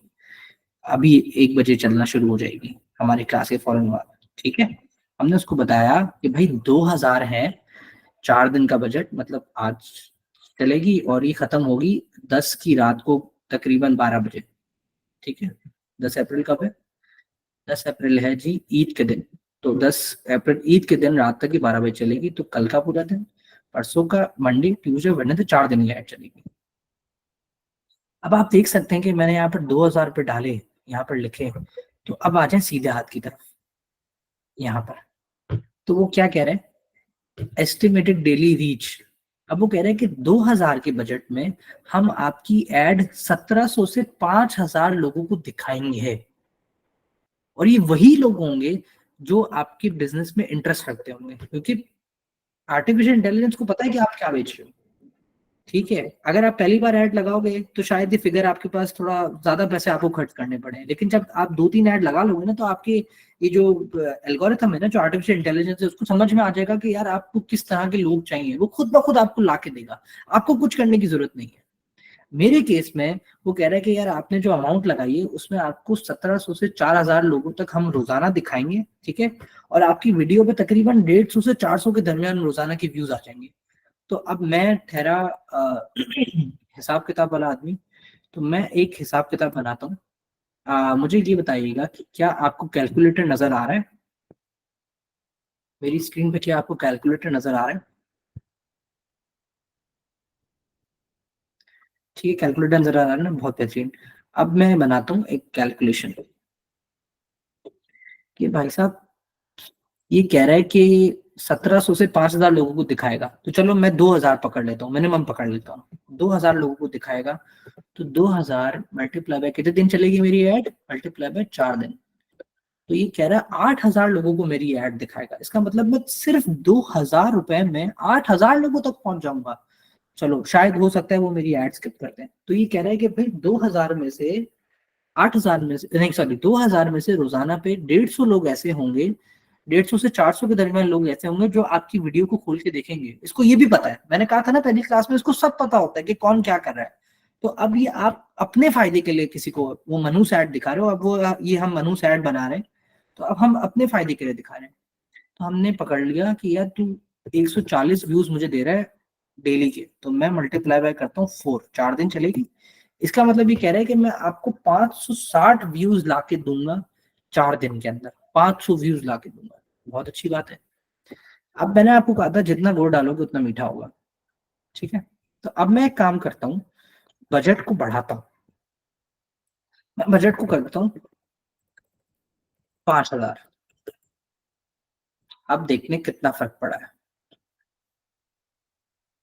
अभी 1 बजे चलना शुरू हो जाएगी हमारी क्लास के फौरन बाद। ठीक है, हमने उसको बताया कि भाई 2,000 है, 4 दिन का बजट, मतलब आज चलेगी और ये खत्म होगी 10 की रात को, तकरीबन 12 बजे। ठीक है, 10 अप्रैल कब है? 10 अप्रैल है जी ईद के दिन। तो 10 अप्रैल ईद के दिन रात तक ही 12 बजे चलेगी, तो कल का पूरा दिन, परसों का मंडे ट्यूसडे वेडनेसडे 4 दिन की लाइट चलेगी। अब आप देख सकते हैं कि मैंने यहाँ पर 2,000 रुपये डाले, यहाँ पर लिखे, तो अब आ जाए सीधे हाथ की तरफ यहाँ पर। तो वो क्या कह रहे हैं, एस्टिमेटेड डेली रीच। अब वो कह रहे हैं कि 2,000 के बजट में हम आपकी एड 1,700 से 5,000 लोगों को दिखाएंगे, और ये वही लोग होंगे जो आपके बिजनेस में इंटरेस्ट रखते होंगे, क्योंकि आर्टिफिशियल इंटेलिजेंस को पता है कि आप क्या बेच रहे हो। ठीक है, अगर आप पहली बार ऐड लगाओगे तो शायद ये फिगर आपके पास थोड़ा ज्यादा पैसे आपको खर्च करने पड़े, लेकिन जब आप 2-3 ऐड लगा लोगे ना, तो आपके ये जो एल्गोरिथम है ना, जो आर्टिफिशियल इंटेलिजेंस है, उसको समझ में आ जाएगा कि यार आपको किस तरह के लोग चाहिए, वो खुद ब खुद आपको ला के देगा, आपको कुछ करने की जरूरत नहीं है। मेरे केस में वो कह रहा है कि यार आपने जो अमाउंट लगाई है उसमें आपको 1,700 से 4,000 लोगों तक हम रोजाना दिखाएंगे। ठीक है, और आपकी वीडियो पे तकरीबन 150 से 400 के दरमियान रोजाना की व्यूज आ जाएंगे। तो अब मैं ठहरा हिसाब किताब वाला आदमी, तो मैं एक हिसाब किताब बनाता हूँ। मुझे ये बताइएगा कि क्या आपको कैलकुलेटर नजर आ रहा है? मेरी स्क्रीन पे क्या आपको कैलकुलेटर नजर आ रहा है? ठीक है, कैलकुलेटर नजर आ रहा है ना, बहुत बेहतरीन। अब मैं बनाता हूँ एक कैलकुलेशन कि भाई साहब ये कह रहा है कि 1,700 से 5,000 लोगों को दिखाएगा, तो चलो मैं 2,000 पकड़ लेता हूँ, मिनिमम पकड़ लेता हूँ, 2,000 लोगों को दिखाएगा। तो 2,000 मल्टीप्लाई बाय कितने दिन चलेगी मेरी एड, मल्टीप्लाई बाय 4 दिन, तो ये कह रहा है 8,000 लोगों को मेरी एड दिखाएगा। इसका मतलब मैं सिर्फ 2,000 रुपए में 8,000 लोगों तक पहुंच जाऊंगा। चलो शायद हो सकता है वो मेरी एड स्किप करते हैं, तो ये कह रहा है कि भाई 2,000 में से 8,000 में से नहीं, सॉरी, 2,000 में से रोजाना पे 150 लोग ऐसे होंगे, 150 से 400 के दरमियान लोग ऐसे होंगे जो आपकी वीडियो को खोल के देखेंगे। इसको ये भी पता है, मैंने कहा था ना पहली क्लास में, इसको सब पता होता है कि कौन क्या कर रहा है। तो अब ये आप अपने फायदे के लिए किसी को वो मनहूस ऐड दिखा रहे हो, अब वो ये हम मनहूस ऐड बना रहे हैं, तो अब हम अपने फायदे के लिए दिखा रहे हैं। तो हमने पकड़ लिया कि यार तू 140 व्यूज मुझे दे रहा है डेली के, तो मैं मल्टीप्लाई बाय करता हूँ 4, 4 दिन चलेगी। इसका मतलब ये कह रहा है कि मैं आपको 560 व्यूज ला के दूंगा 4 दिन के अंदर, 500 व्यूज ला के दूंगा। बहुत अच्छी बात है। अब मैंने आपको कहा था जितना गुड़ डालोगे उतना मीठा होगा। ठीक है, तो अब मैं एक काम करता हूँ, बजट को बढ़ाता हूँ, मैं बजट को कर देता हूँ 5,000। अब देखने कितना फर्क पड़ा है,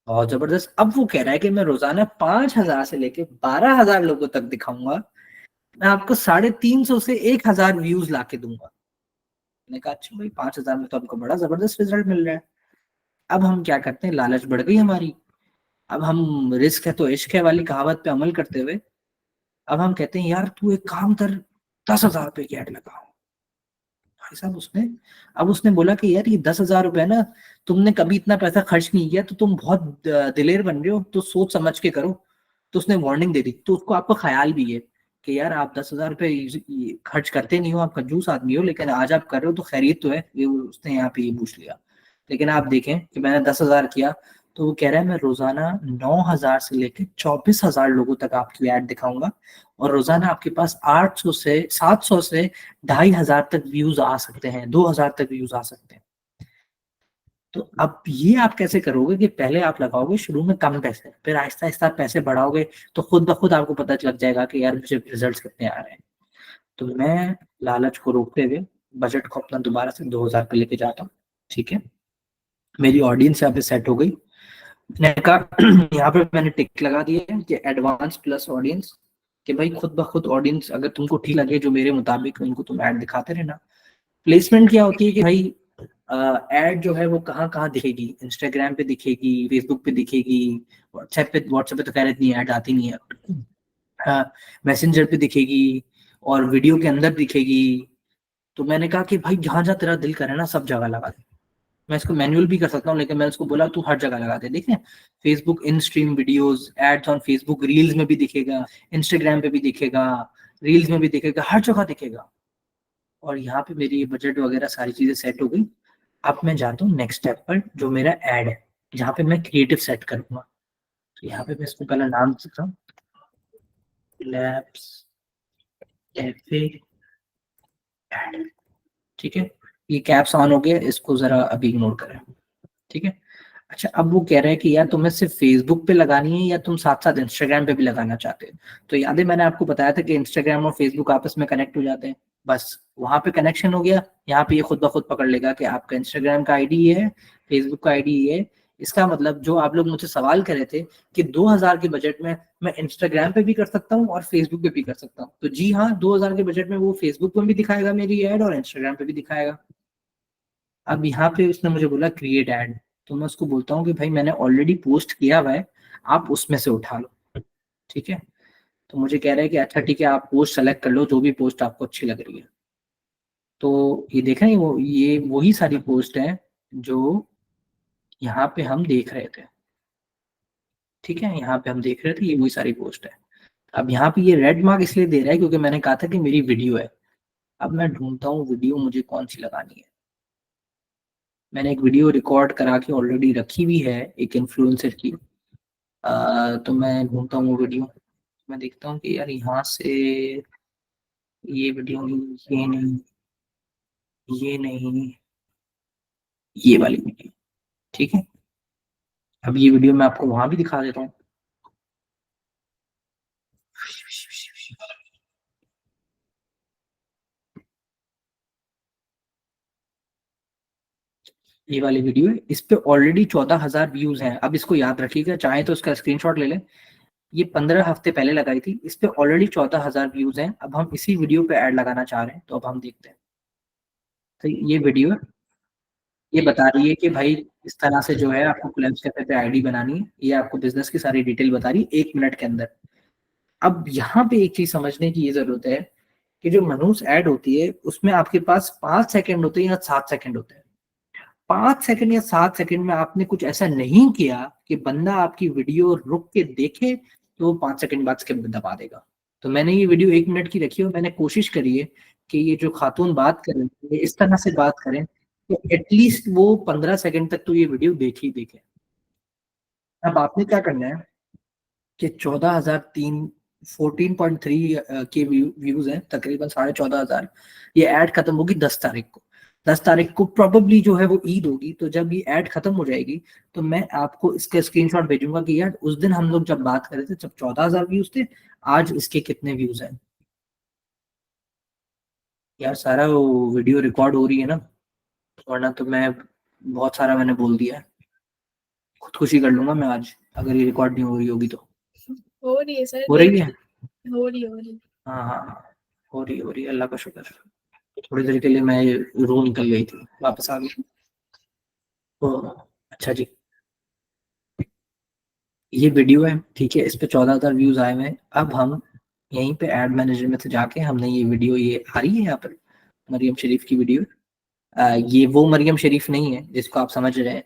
बहुत जबरदस्त। अब वो कह रहा है कि मैं रोजाना 5,000 से लेके 12,000 लोगों तक दिखाऊंगा, मैं आपको 350 से 1,000 व्यूज ला के दूंगा। मैंने कहा अच्छा भाई 5,000 में तो हमको बड़ा जबरदस्त रिजल्ट मिल रहा है। अब हम क्या करते हैं, लालच बढ़ गई हमारी, अब हम रिस्क है तो इश्क है वाली कहावत पे अमल करते हुए अब हम कहते हैं यार तू एक काम कर, 10,000 रुपए की ऐड लगा। भाई साहब उसने बोला कि यार ये 10,000 रुपए ना, तुमने कभी इतना पैसा खर्च नहीं किया, तो तुम बहुत दिलेर बन रहे हो, तो सोच समझ के करो। तो उसने वार्निंग दे दी, तो उसको आपको ख्याल भी है कि यार आप 10,000 रुपए खर्च करते नहीं हो, आप कंजूस आदमी हो, लेकिन आज आप कर रहे हो तो खैरियत तो है, ये उसने यहाँ पे ये पूछ लिया। लेकिन आप देखें कि मैंने 10,000 किया तो वो कह रहा है मैं रोजाना 9,000 से लेकर 24,000 लोगों तक आपकी ऐड दिखाऊंगा, और रोजाना आपके पास 800 से 700 से 2,500 तक व्यूज आ सकते हैं, 2,000 तक व्यूज आ सकते हैं। तो अब ये आप कैसे करोगे कि पहले आप लगाओगे शुरू में कम पैसे, फिर आहिस्ता आहिस्ता आप पैसे बढ़ाओगे, तो खुद ब खुद आपको पता लग जाएगा कि यार मुझे रिजल्ट्स कितने आ रहे हैं। तो मैं लालच को रोकते हुए बजट को अपना दोबारा से 2,000 पे लेके जाता हूँ। ठीक है, मेरी ऑडियंस यहाँ पे सेट हो गई। मैंने कहा यहाँ पे मैंने टिक लगा दिया है कि एडवांस प्लस ऑडियंस, कि भाई खुद ब खुद ऑडियंस अगर तुमको ठीक लगे जो मेरे मुताबिक, उनको तुम ऐड दिखाते रहना। प्लेसमेंट क्या होती है कि भाई ऐड जो है वो कहाँ कहाँ दिखेगी, इंस्टाग्राम पे दिखेगी, फेसबुक पे दिखेगी, व्हाट्सएप पे तो खैर इतनी ऐड आती नहीं है, हाँ, मैसेंजर पे दिखेगी, और वीडियो के अंदर दिखेगी। तो मैंने कहा कि भाई जहां जहां तेरा दिल करे ना सब जगह लगा दे। मैं इसको मैनुअल भी कर सकता हूँ, लेकिन मैंने उसको बोला तू हर जगह लगा दे। देखें, Facebook in stream videos, ads on Facebook reels में भी दिखेगा, इंस्टाग्राम पे भी दिखेगा, रील्स में भी दिखेगा, हर जगह दिखेगा। और यहाँ पे मेरी बजट वगैरह सारी चीजें सेट हो गई। अब मैं जाता हूँ नेक्स्ट स्टेप पर, जो मेरा एड है, जहाँ पे मैं क्रिएटिव सेट करूंगा। तो यहाँ पे मैं इसको पहला नाम सकता हूँ, लैब्स कैफे एड। ठीक है, ये कैप्स ऑन हो गया, इसको जरा अभी इग्नोर करें। ठीक है, अच्छा अब वो कह रहा है कि यार तुम्हें सिर्फ फेसबुक पे लगानी है या तुम साथ साथ इंस्टाग्राम पे भी लगाना चाहते हो। तो याद है मैंने आपको बताया था कि इंस्टाग्राम और फेसबुक आपस में कनेक्ट हो जाते हैं, बस वहां पे कनेक्शन हो गया। यहाँ पे ये खुद ब खुद पकड़ लेगा कि आपका इंस्टाग्राम का आईडी ये है, फेसबुक का आईडी ये है। इसका मतलब जो आप लोग मुझसे सवाल कर रहे थे कि 2,000 के बजट में मैं इंस्टाग्राम पे भी कर सकता हूँ और फेसबुक पे भी कर सकता हूँ, तो जी हाँ, 2,000 के बजट में वो फेसबुक पे भी दिखाएगा मेरी एड और इंस्टाग्राम पे भी दिखाएगा। अब यहाँ पे उसने मुझे बोला क्रिएट ऐड, तो मैं उसको बोलता हूँ कि भाई मैंने ऑलरेडी पोस्ट किया हुआ है, आप उसमें से उठा लो। ठीक है, तो मुझे कह रहा है कि अच्छा ठीक है, आप पोस्ट सेलेक्ट कर लो जो भी पोस्ट आपको अच्छी लग रही है। तो ये देख रहे हैं, ये वही सारी पोस्ट है जो यहाँ पे हम देख रहे थे। ठीक है, यहाँ पे हम देख रहे थे, ये वही सारी पोस्ट है। अब यहाँ पे ये रेड मार्क इसलिए दे रहा है क्योंकि मैंने कहा था कि मेरी वीडियो है। अब मैं ढूंढता हूँ वीडियो मुझे कौन सी लगानी है। मैंने एक वीडियो रिकॉर्ड करा के ऑलरेडी रखी हुई है एक इन्फ्लुएंसर की। तो मैं ढूंढता हूँ वो वीडियो। मैं देखता हूँ कि यार यहाँ से ये वीडियो नहीं, ये नहीं, ये नहीं, ये वाली वीडियो। ठीक है, अब ये वीडियो मैं आपको वहां भी दिखा देता हूँ। ये वाली वीडियो है, इस पे ऑलरेडी 14,000 व्यूज हैं। अब इसको याद रखिएगा, चाहे तो इसका स्क्रीनशॉट ले लें। ये 15 हफ्ते पहले लगाई थी, इस पे ऑलरेडी 14,000 व्यूज हैं। अब हम इसी वीडियो पे ऐड लगाना चाह रहे हैं, तो अब हम देखते हैं। तो ये वीडियो ये बता रही है कि भाई इस तरह से जो है आपको कोलैब्स कैफे पे आईडी बनानी है, ये आपको बिजनेस की सारी डिटेल बता रही है 1 मिनट के अंदर। अब यहाँ पे एक चीज समझने की ये जरूरत है कि जो मनूस ऐड होती है उसमें आपके पास 5 सेकंड होते हैं या 7 सेकंड होते हैं। 5 सेकंड या 7 सेकंड में आपने कुछ ऐसा नहीं किया कि बंदा आपकी वीडियो रुक के देखे, तो वो 5 सेकंड बाद स्किप दबा देगा। तो मैंने ये वीडियो 1 मिनट की रखी है और मैंने कोशिश करी है कि ये जो खातून बात करें ये इस तरह से बात करें कि एटलीस्ट वो 15 सेकंड तक तो ये वीडियो देख ही देखे। अब आपने क्या करना है कि 14,003 14.3 के व्यूज हैं, तकरीबन 14,500। ये ऐड खत्म होगी 10 तारीख को। 10 तारीख को प्रोबेबली जो है वो ईद होगी, तो जब ये ऐड खत्म हो जाएगी तो मैं आपको इसका स्क्रीनशॉट भेजूंगा कि यार उस दिन हम लोग जब बात कर रहे थे जब 14,000 व्यूज थे, आज इसके कितने व्यूज हैं। यार सारा वो वीडियो रिकॉर्ड हो रही है ना, वरना तो मैं बहुत सारा मैंने बोल दिया है। खुदकुशी कर लूंगा मैं आज अगर ये रिकॉर्ड नहीं हो रही होगी तो। हो रही है सर, हो रही देख है, हो रही है। हाँ हाँ हाँ, हो रही है, अल्लाह का शुक्र। थोड़ी देर के लिए मैं रूम निकल गई थी, वापस आ गई। तो अच्छा जी, ये वीडियो है, ठीक है, इस पे 14,000 व्यूज आए हुए हैं। अब हम यहीं पे ऐड मैनेजर में से जाके हमने ये वीडियो, ये आ रही है यहाँ पर मरियम शरीफ की वीडियो। ये वो मरियम शरीफ नहीं है जिसको आप समझ रहे हैं।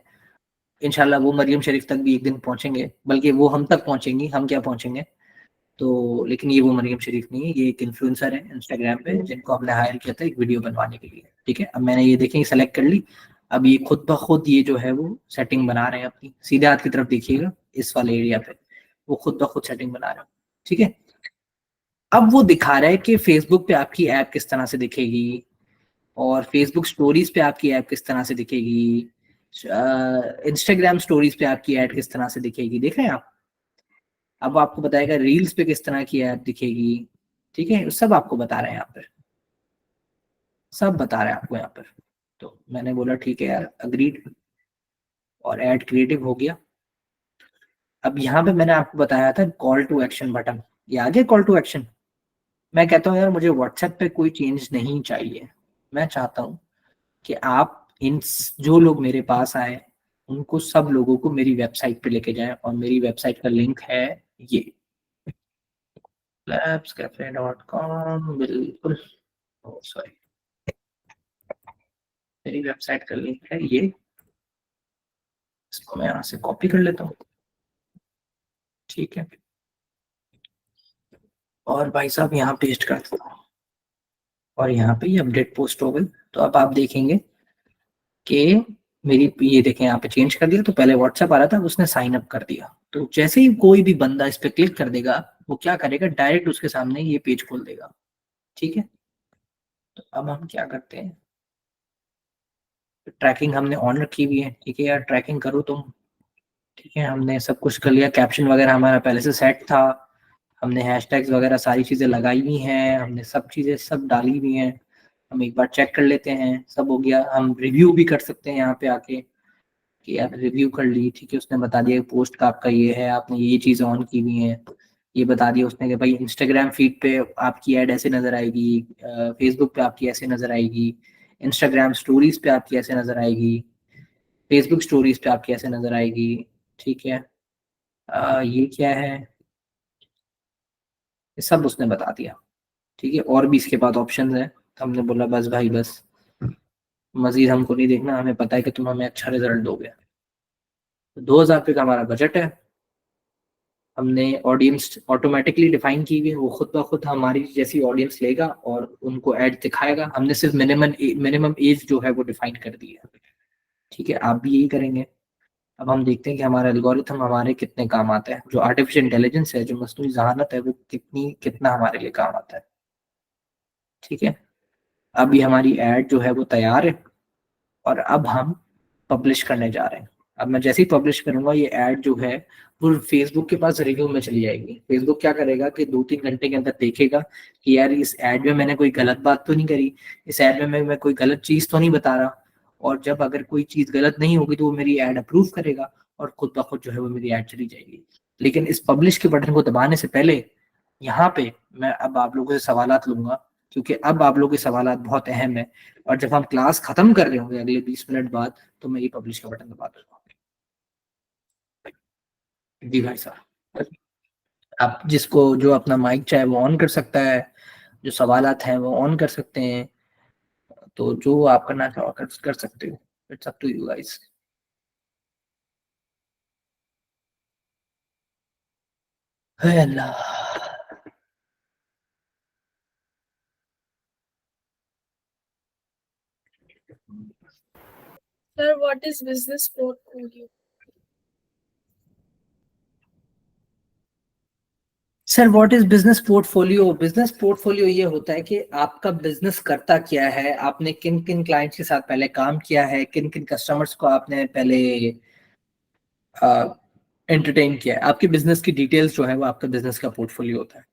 इंशाल्लाह वो मरियम शरीफ तक भी एक दिन पहुंचेंगे, बल्कि वो हम तक पहुंचेंगी, हम क्या पहुंचेंगे। तो लेकिन ये वो मरियम शरीफ नहीं है, ये एक इन्फ्लुएंसर है इंस्टाग्राम पे जिनको हमने हायर किया था एक वीडियो बनवाने के लिए। ठीक है, अब मैंने ये देखें सेलेक्ट कर ली। अब ये खुद ब खुद ये जो है वो सेटिंग बना रहे हैं अपनी, सीधे हाथ की तरफ देखिएगा इस वाले एरिया पे, वो खुद ब खुद सेटिंग बना रहे हैं। ठीक है, अब वो दिखा रहा है कि फेसबुक पे आपकी ऐप किस तरह से दिखेगी, और फेसबुक स्टोरीज पे आपकी ऐप किस तरह से दिखेगी, इंस्टाग्राम स्टोरीज पे आपकी ऐड किस तरह से दिखेगी, देख रहे हैं आप। अब वो आपको बताएगा रील्स पे किस तरह की ऐप दिखेगी। ठीक है, सब आपको बता रहे हैं यहाँ पर, सब बता रहे हैं आपको यहाँ पर। तो मैंने बोला ठीक है यार, अग्रीड, और ऐड क्रिएटिव हो गया। अब यहाँ पे मैंने आपको बताया था कॉल टू एक्शन बटन, ये आ गया कॉल टू एक्शन। मैं कहता हूँ यार मुझे व्हाट्सएप पे कोई चेंज नहीं चाहिए, मैं चाहता हूँ कि आप इन जो लोग मेरे पास आए उनको सब लोगों को मेरी वेबसाइट पे लेके जाएं, और मेरी वेबसाइट का लिंक है ये labscafe.com, बिल्कुल, सॉरी, मेरी वेबसाइट का लिंक है ये, इसको मैं यहाँ से कॉपी कर लेता हूँ। ठीक है, और भाई साहब यहाँ पेस्ट कर देता हूँ, और यहाँ पे ये अपडेट पोस्ट हो गई। तो अब आप देखेंगे कि मेरी, ये देखें यहाँ पे चेंज कर दिया, तो पहले व्हाट्सएप आ रहा था, उसने साइन अप कर दिया। तो जैसे ही कोई भी बंदा इस पे क्लिक कर देगा, वो क्या करेगा, डायरेक्ट उसके सामने ये पेज खोल देगा। ठीक है, तो अब हम क्या करते हैं, ट्रैकिंग हमने ऑन रखी हुई है, ठीक है यार, ट्रैकिंग करो तुम। ठीक है, हमने सब कुछ कर लिया, कैप्शन वगैरह हमारा पहले से सेट था, हमने हैशटैग्स वगैरह सारी चीजें लगाई हुई हैं, हमने सब चीजें सब डाली हुई हैं। हम एक बार चेक कर लेते हैं, सब हो गया। हम रिव्यू भी कर सकते हैं यहाँ पे आके, कि यार रिव्यू कर ली, ठीक है, उसने बता दिया कि पोस्ट का आपका ये है, आपने ये चीज़ ऑन की हुई है। ये बता दिया उसने कि भाई इंस्टाग्राम फीड पे आपकी ऐड ऐसे नजर आएगी, फेसबुक पे आपकी ऐसे नजर आएगी, इंस्टाग्राम स्टोरीज पे आपकी ऐसे नजर आएगी, फेसबुक स्टोरीज पे आपकी ऐसे नजर आएगी। ठीक है, ये क्या है, ये सब उसने बता दिया। ठीक है, और भी इसके बाद ऑप्शन है। हमने बोला बस भाई बस, मजीद हमको नहीं देखना, हमें पता है कि तुम हमें अच्छा रिजल्ट दोगे। तो 2,000 रुपये का हमारा बजट है। हमने ऑडियंस ऑटोमेटिकली डिफाइन की हुई है, वो खुद ब खुद हमारी जैसी ऑडियंस लेगा और उनको ऐड दिखाएगा। हमने सिर्फ मिनिमम एज जो है वो डिफाइन कर दी है। ठीक है, आप भी यही करेंगे। अब हम देखते हैं कि हमारा एल्गोरिथम हमारे कितने काम आता है, जो आर्टिफिशियल इंटेलिजेंस है, जो मस्नूई जहानत है, वो कितना हमारे लिए काम आता है। ठीक है, अब ये हमारी ऐड जो है वो तैयार है, और अब हम पब्लिश करने जा रहे हैं। अब मैं जैसे ही पब्लिश करूंगा, ये ऐड जो है वो फेसबुक के पास रिव्यू में चली जाएगी। फेसबुक क्या करेगा कि 2-3 घंटे के अंदर देखेगा कि यार इस ऐड में मैंने कोई गलत बात तो नहीं करी, इस ऐड में मैं कोई गलत चीज तो नहीं बता रहा। और जब अगर कोई चीज गलत नहीं होगी तो वो मेरी ऐड अप्रूव करेगा, और खुद ब खुद जो है वो मेरी ऐड चली जाएगी। लेकिन इस पब्लिश के बटन को दबाने से पहले यहाँ पे मैं अब आप लोगों से सवालात लूंगा, क्योंकि अब आप लोगों के सवालात बहुत अहम है। और जब हम क्लास खत्म कर रहे होंगे अगले 20 मिनट बाद, तो मैं ये पब्लिश का बटन दबा दूंगा। जी भाई साहब, आप जिसको जो अपना माइक चाहे वो ऑन कर सकता है, जो सवालात हैं वो ऑन कर सकते हैं। तो जो आप करना चाहो कर सकते हो, it's up to you guys. है Allah. Sir, what is business portfolio? Sir what is business portfolio? Business portfolio ये होता है कि आपका बिजनेस करता क्या है, आपने किन किन क्लाइंट्स के साथ पहले काम किया है, किन किन कस्टमर्स को आपने पहले एंटरटेन किया है। आपके बिजनेस की डिटेल्स जो है वो आपका बिजनेस का पोर्टफोलियो होता है।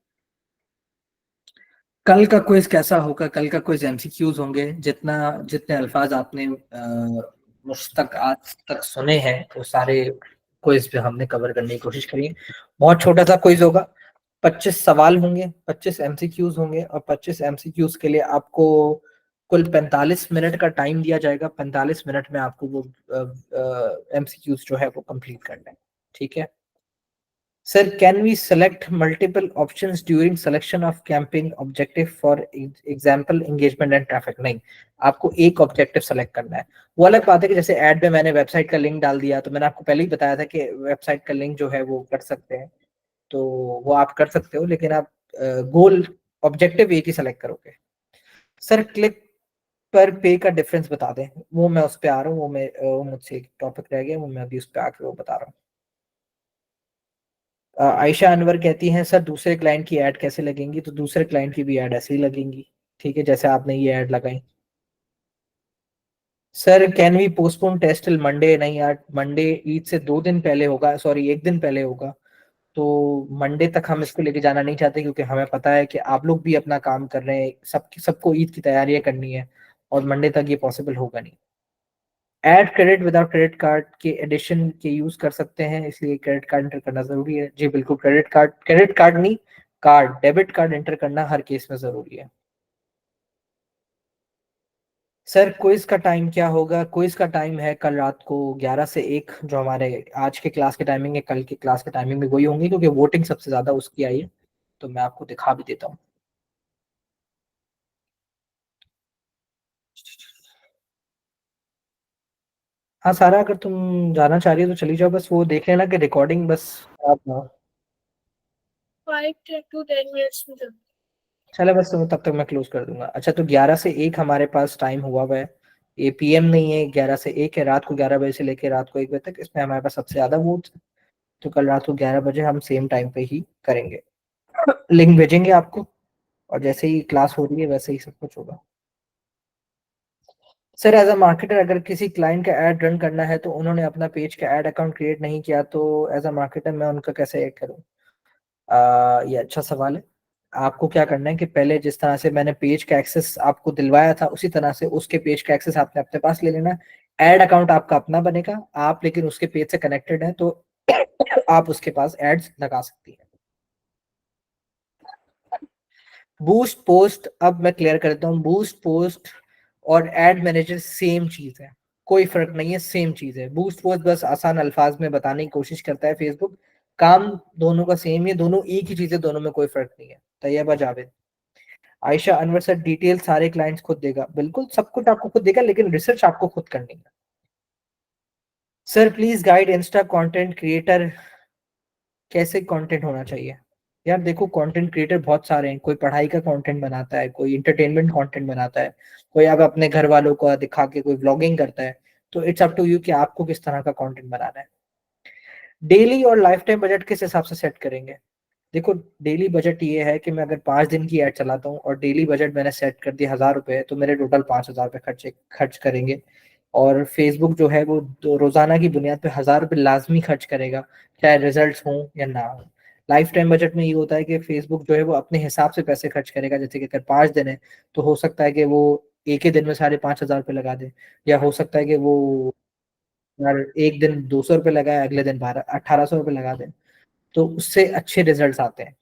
कल का क्विज कैसा होगा, कल का क्विज एमसीक्यूज होंगे। जितना जितने अल्फाज आपने मुझ तक आज तक सुने हैं वो सारे क्विज पे हमने कवर करने की कोशिश करी है। बहुत छोटा सा क्विज होगा, 25 सवाल होंगे, 25 एमसीक्यूज होंगे, और 25 एमसीक्यूज के लिए आपको कुल 45 मिनट का टाइम दिया जाएगा। 45 मिनट में आपको वो एमसीक्यूज जो है वो कंप्लीट करना है। ठीक है sir, can we select multiple options during selection of campaign objective for example engagement and traffic? नहीं, आपको एक ऑब्जेक्टिव सेलेक्ट करना है। वो अलग बात है कि जैसे ऐड में मैंने वेबसाइट का लिंक डाल दिया, तो मैंने आपको पहले ही बताया था कि वेबसाइट का लिंक जो है वो कर सकते हैं, तो वो आप कर सकते हो, लेकिन आप गोल ऑब्जेक्टिव एक ही सेलेक्ट करोगे। सर क्लिक पर पे का डिफरेंस बता दें, वो मैं उस पे आ रहा हूँ, वो मुझसे एक टॉपिक रह गया, वो मैं अभी उस पे आके वो बता रहा हूँ। आयशा अनवर कहती हैं सर दूसरे क्लाइंट की ऐड कैसे लगेंगी, तो दूसरे क्लाइंट की भी ऐड ऐसे ही लगेंगी, ठीक है, जैसे आपने ये ऐड लगाई। Sir can we postpone test till Monday, नहीं यार, मंडे ईद से 2 दिन पहले होगा, सॉरी 1 दिन पहले होगा, तो मंडे तक हम इसको लेके जाना नहीं चाहते, क्योंकि हमें पता है कि आप लोग भी अपना काम कर रहे हैं, सबको ईद की तैयारियां करनी है, और मंडे तक ये पॉसिबल होगा नहीं। Add credit without credit card के एडिशन के यूज कर सकते हैं, इसलिए क्रेडिट कार्ड एंटर करना जरूरी है। जी बिल्कुल, क्रेडिट कार्ड नहीं, कार्ड, डेबिट कार्ड एंटर करना हर केस में जरूरी है। सर क्विज का टाइम क्या होगा, क्विज का टाइम है कल रात को 11 से 1, जो हमारे आज के क्लास के टाइमिंग है, कल के क्लास के टाइमिंग में वही होंगी, क्योंकि वोटिंग सबसे ज्यादा उसकी आई है, तो मैं आपको दिखा भी देता हूँ। हाँ सारा, अगर तुम जाना चाह रही हो तो चली जाओ, बस वो देख लेना कि रिकॉर्डिंग बस आप ना। 5 to 10 minutes में जब। चलो बस, तो तब तक मैं क्लोज कर दूंगा। अच्छा, तो 11 से 1 हमारे पास टाइम हुआ है, ये पीएम नहीं है, 11 से 1 है, रात को 11 बजे से लेकर रात को 1 बजे तक, इसमें हमारे पास सबसे ज्यादा वोट। तो कल रात को 11 बजे हम सेम टाइम पे ही करेंगे, लिंक भेजेंगे आपको, और जैसे ही क्लास हो रही है वैसे ही सब कुछ होगा। सर एज अ मार्केटर, अगर किसी क्लाइंट का ऐड रन करना है तो उन्होंने अपना पेज का ऐड अकाउंट क्रिएट नहीं किया, तो एज अ मार्केटर मैं उनका कैसे ऐड करूँ? ये अच्छा सवाल है। आपको क्या करना है कि पहले जिस तरह से मैंने पेज का एक्सेस आपको दिलवाया था, उसी तरह से उसके पेज का एक्सेस आपने अपने पास ले लेना। ऐड अकाउंट आपका अपना बनेगा, आप लेकिन उसके पेज से कनेक्टेड है, तो आप उसके पास एड्स लगा सकती हैं। बूस्ट पोस्ट, अब मैं क्लियर कर देता हूँ, बूस्ट पोस्ट और एड मैनेजर सेम चीज है, कोई फर्क नहीं है, सेम चीज है। बूस्ट पोस्ट बस आसान अल्फाज में बताने की कोशिश करता है फेसबुक, काम दोनों का सेम ही है, दोनों एक ही चीज है, दोनों में कोई फर्क नहीं है। तैयबा जावेद। आयशा अनवर सर डिटेल सारे क्लाइंट्स खुद देगा, बिल्कुल सब कुछ आपको खुद देगा, लेकिन रिसर्च आपको खुद करनी है। Sir please guide Insta content creator, कैसे कंटेंट होना चाहिए? यार देखो, कंटेंट क्रिएटर बहुत सारे हैं, कोई पढ़ाई का कंटेंट बनाता है, कोई इंटरटेनमेंट कंटेंट बनाता है, कोई अब अपने घर वालों को दिखा के कोई व्लॉगिंग करता है, तो इट्स अप टू यू कि आपको किस तरह का कंटेंट बनाना है। डेली और लाइफ टाइम बजट किस हिसाब से सेट करेंगे? देखो, डेली बजट ये है कि मैं अगर 5 दिन की ऐड चलाता हूँ और डेली बजट मैंने सेट कर दिया 1000 रुपए, तो मेरे टोटल 5000 रुपये खर्चे खर्च करेंगे। और फेसबुक जो है वो रोजाना की बुनियाद पे 1000 रुपये लाजमी खर्च करेगा, चाहे रिजल्ट हो या ना हो। लाइफ टाइम बजट में ये होता है कि फेसबुक जो है वो अपने हिसाब से पैसे खर्च करेगा, जैसे कि अगर 5 दिन है तो हो सकता है कि वो एक ही दिन में साढ़े 5000 रुपये लगा दे, या हो सकता है कि वो यार एक दिन 200 रुपये लगाए, अगले दिन 1800 रुपये लगा दे, तो उससे अच्छे रिजल्ट आते हैं।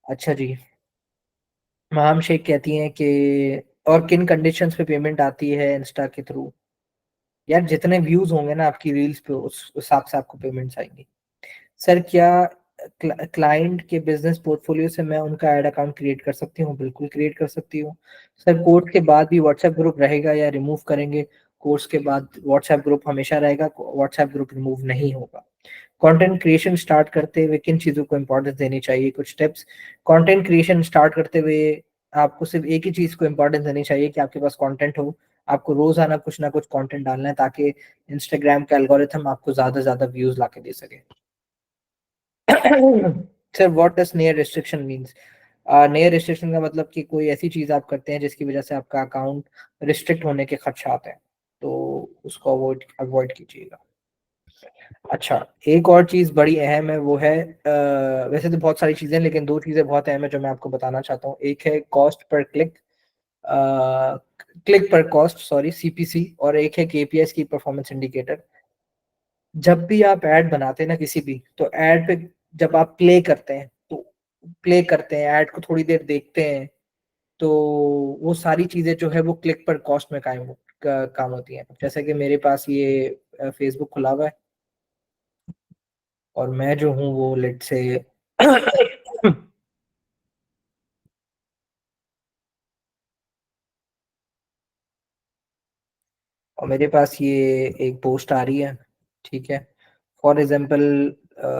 अच्छा जी। महाम शेख कहती हैं कि और किन कंडीशंस पे पेमेंट आती है इंस्टा के थ्रू? यार जितने व्यूज होंगे ना आपकी रील्स पे, उस हिसाब से आपको पेमेंट्स आएंगी। सर क्या क्लाइंट के बिजनेस पोर्टफोलियो से मैं उनका ऐड अकाउंट क्रिएट कर सकती हूँ? बिल्कुल क्रिएट कर सकती हूँ। सर कोर्स के बाद भी व्हाट्सएप ग्रुप रहेगा या रिमूव करेंगे? कोर्स के बाद व्हाट्सएप ग्रुप हमेशा रहेगा, व्हाट्सएप ग्रुप रिमूव नहीं होगा। कंटेंट क्रिएशन स्टार्ट करते हुए किन चीजों को इंपॉर्टेंस देनी चाहिए, कुछ टिप्स? कंटेंट क्रिएशन स्टार्ट करते हुए आपको सिर्फ एक ही चीज को इंपॉर्टेंस देनी चाहिए कि आपके पास कंटेंट हो। आपको रोजाना कुछ ना कुछ कंटेंट डालना है, ताकि इंस्टाग्राम का एल्गोरिथम आपको ज्यादा से ज्यादा व्यूज लाके दे सके। Sir what does near restriction means? Near restriction का मतलब कि कोई ऐसी चीज आप करते हैं जिसकी वजह से आपका अकाउंट रिस्ट्रिक्ट होने के खदशात हैं, तो उसको अवॉइड अवॉइड कीजिएगा। अच्छा, एक और चीज बड़ी अहम है, वो है वैसे तो बहुत सारी चीजें, लेकिन दो चीजें बहुत अहम है जो मैं आपको बताना चाहता हूँ। एक है कॉस्ट पर क्लिक, क्लिक पर कॉस्ट, सॉरी, सीपीसी, और एक है केपीएस की परफॉर्मेंस इंडिकेटर। जब भी आप ऐड बनाते हैं ना किसी भी, तो ऐड पे जब आप प्ले करते हैं, तो प्ले करते हैं ऐड को, थोड़ी देर देखते हैं, तो वो सारी चीजें जो है वो क्लिक पर कॉस्ट में काम होती हैं। जैसे कि मेरे पास ये फेसबुक खुला हुआ है, और मैं जो हूँ वो लेट से और मेरे पास ये एक पोस्ट आ रही है, ठीक है, फॉर एग्जाम्पल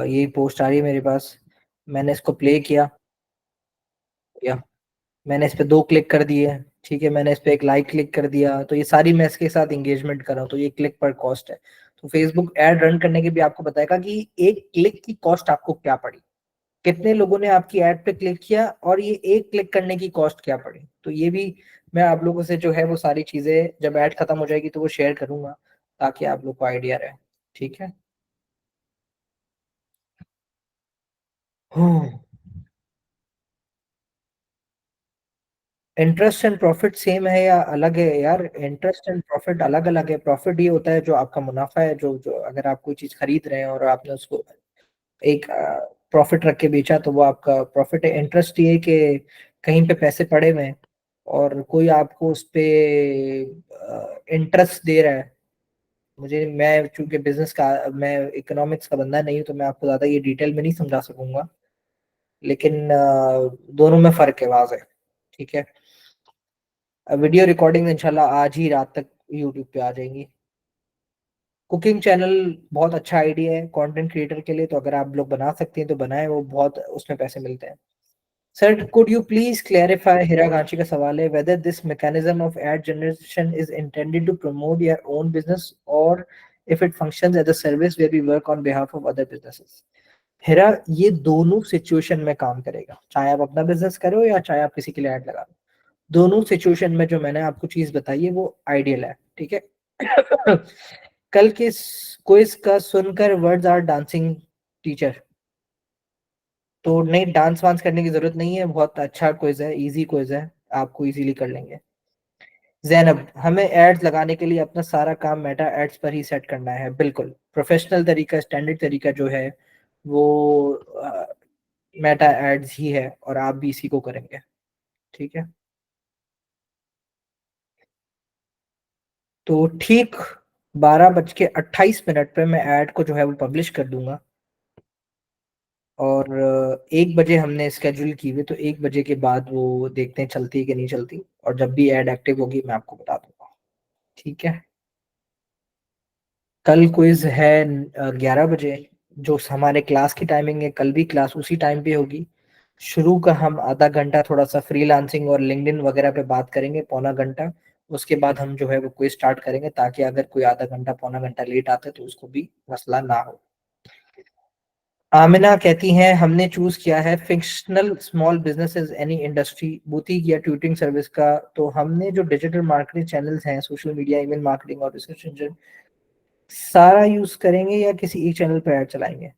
ये पोस्ट आ रही है मेरे पास, मैंने इसको प्ले किया, या मैंने इस पे 2 क्लिक कर दिए, ठीक है, मैंने इस पे एक लाइक क्लिक कर दिया, तो ये सारी मैं इसके साथ एंगेजमेंट कर रहा हूँ, तो ये क्लिक पर कॉस्ट है। तो फेसबुक एड रन करने के भी आपको बताएगा कि एक क्लिक की कॉस्ट आपको क्या पड़ी, कितने लोगों ने आपकी एड पे क्लिक किया, और ये एक क्लिक करने की कॉस्ट क्या पड़ी। तो ये भी मैं आप लोगों से जो है वो सारी चीजें जब एड खत्म हो जाएगी तो वो शेयर करूंगा, ताकि आप लोग को आइडिया रहे। ठीक है। इंटरेस्ट एंड प्रॉफिट सेम है या अलग है यार? इंटरेस्ट एंड प्रॉफिट अलग अलग है। प्रॉफिट ये होता है जो आपका मुनाफा है, जो जो अगर आप कोई चीज खरीद रहे हैं और आपने उसको एक प्रॉफिट रख के बेचा तो वो आपका प्रॉफिट है। इंटरेस्ट ये है कि कहीं पे पैसे पड़े हुए हैं और कोई आपको उस पे इंटरेस्ट दे रहा है। मुझे, मैं चूंकि बिजनेस का, मैं इकोनॉमिक्स का बंदा नहीं हूँ, तो मैं आपको ज्यादा ये डिटेल में नहीं समझा सकूंगा, लेकिन दोनों में फर्क है, वाज़ है। ठीक है। वीडियो रिकॉर्डिंग इंशाल्लाह आज ही रात तक यूट्यूब पे आ जाएंगी। कुकिंग चैनल बहुत अच्छा आइडिया है कंटेंट क्रिएटर के लिए, तो अगर आप लोग बना सकते हैं तो बनाएं, वो बहुत उसमें पैसे मिलते हैं। Sir, could you please clarify, हिरागांची का सवाल है, whether this mechanism of ad generation is intended to promote your own business और if it functions as a service where we work on behalf of other businesses. Hira, ये दोनों situation में काम करेगा, चाहे आप अपना बिजनेस करो या चाहे आप किसी के लिए ऐड लगा लो। दोनों सिचुएशन में जो मैंने आपको चीज बताई है वो आइडियल है। ठीक है। कल के क्विज का सुनकर वर्ड्स आर डांसिंग टीचर, तो नहीं, डांस वांस करने की जरूरत नहीं है, बहुत अच्छा क्विज है, इजी क्विज है, आपको इजीली कर लेंगे। जैनब, हमें एड्स लगाने के लिए अपना सारा काम मेटा एड्स पर ही सेट करना है। बिल्कुल, प्रोफेशनल तरीका, स्टैंडर्ड तरीका जो है वो मेटा एड्स ही है, और आप भी इसी को करेंगे। ठीक है। तो ठीक 12:28 पे मैं ऐड को जो है वो पब्लिश कर दूंगा, और 1 बजे हमने स्केड्यूल की हुई, तो 1 बजे के बाद वो देखते हैं चलती है कि नहीं चलती, और जब भी ऐड एक्टिव होगी मैं आपको बता दूंगा। ठीक है। कल क्विज है 11 बजे, जो हमारे क्लास की टाइमिंग है, कल भी क्लास उसी टाइम पे होगी। शुरू का हम आधा घंटा थोड़ा सा फ्रीलांसिंग और लिंक्डइन वगैरह पे बात करेंगे, पौना घंटा। उसके बाद हम जो है वो क्विज स्टार्ट करेंगे, ताकि अगर कोई आधा घंटा पौना घंटा लेट आता है तो उसको भी मसला ना हो। आमिना कहती हैं, हमने चूज किया है fictional small businesses any industry, boutique या ट्यूटिंग सर्विस का। तो हमने जो डिजिटल मार्केटिंग चैनल्स हैं, सोशल मीडिया, ईमेल मार्केटिंग और रिसर्च इंजन, सारा यूज करेंगे या किसी एक चैनल पर ऐड चलाएंगे?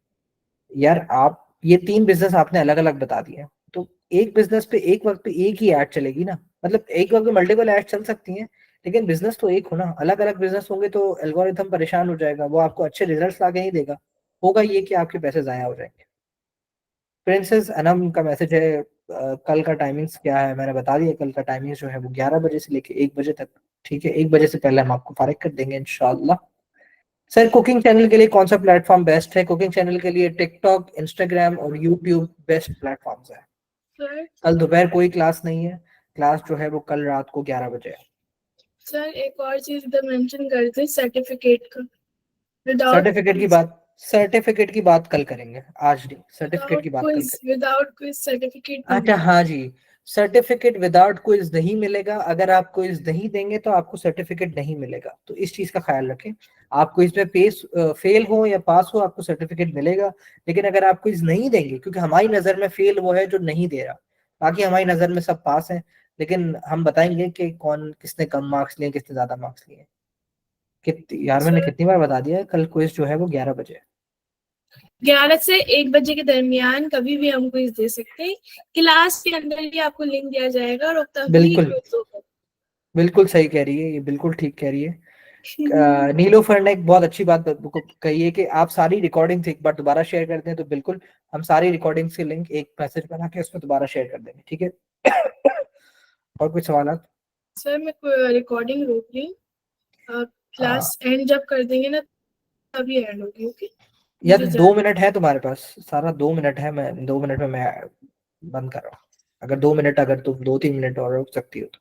यार, आप ये 3 बिजनेस आपने अलग अलग बता दिए हैं, तो एक बिजनेस पे एक वक्त पे एक ही ऐड चलेगी ना, मतलब एक वक्त में मल्टीपल ऐड चल सकती हैं, लेकिन बिजनेस तो एक हो ना। अलग अलग बिजनेस होंगे तो एल्गोरिथम परेशान हो जाएगा, वो आपको अच्छे रिजल्ट्स ला के नहीं देगा, होगा ये कि आपके पैसे जाया हो जाएंगे। प्रिंसेस अनम का मैसेज है, कल का टाइमिंग्स क्या है? मैंने बता दिया, कल का टाइमिंग जो है वो 11 बजे से लेके 1 बजे तक। ठीक है, 1 बजे से पहले हम आपको फारिग कर देंगे इंशाल्लाह। सर, कुकिंग चैनल के लिए कौन सा प्लेटफॉर्म बेस्ट है? कुकिंग चैनल के लिए टिकटॉक, इंस्टाग्राम और यूट्यूब बेस्ट प्लेटफॉर्म्स है। सर कल दोपहर कोई क्लास नहीं है, क्लास जो है वो कल रात को 11 बजे है। सर एक और चीज इधर मेंशन कर दी, सर्टिफिकेट का। विदाउट सर्टिफिकेट की क्विज, बात सर्टिफिकेट की बात कल करेंगे, आज नहीं, सर्टिफिकेट की बात कल करेंगे। विदाउट क्विज सर्टिफिकेट नहीं अच्छा, मिलेगा। हाँ जी। सर्टिफिकेट विदाउट क्विज नहीं मिलेगा, अगर आप क्विज नहीं देंगे तो आपको सर्टिफिकेट नहीं मिलेगा, तो इस चीज का ख्याल रखें। आप क्विज में फेल हो या पास हो, आपको सर्टिफिकेट मिलेगा। लेकिन अगर आप क्विज नहीं देंगे, क्योंकि हमारी नजर में फेल वो है जो नहीं दे रहा, बाकी हमारी नजर में सब पास हैं, लेकिन हम बताएंगे कि कौन, किसने कम मार्क्स लिए, किसने ज्यादा मार्क्स लिए। यार, मैंने सर कितनी बार बता दिया है, कल क्विज जो है वो 11 बजे है। 11 से 1 बजे के दरमियान कभी भी हम क्विज दे सकते हैं। क्लास के अंदर ही आपको लिंक दिया जाएगा और तभी बिल्कुल, क्विज होगा। बिल्कुल सही कह रही है, ये बिल्कुल ठीक कह रही है। नीलोफर ने एक बहुत अच्छी बात कही है कि आप सारी रिकॉर्डिंग्स एक बार दोबारा शेयर कर दें, तो बिल्कुल हम सारी रिकॉर्डिंग्स के लिंक एक मैसेज बना के उसमें दोबारा शेयर कर देंगे। ठीक है। और कुछ सवाल? सर मैं रिकॉर्डिंग रोक रही हूँ, हाँ क्लास एंड जब कर देंगे ना तभी एंड होगी। ओके, यार, मुझे 2 मिनट है तुम्हारे पास, सारा 2 मिनट है, मैं 2 मिनट में मैं बंद कर रहा हूँ। अगर 2 मिनट, अगर तुम 2-3 मिनट और रुक सकती हो तो।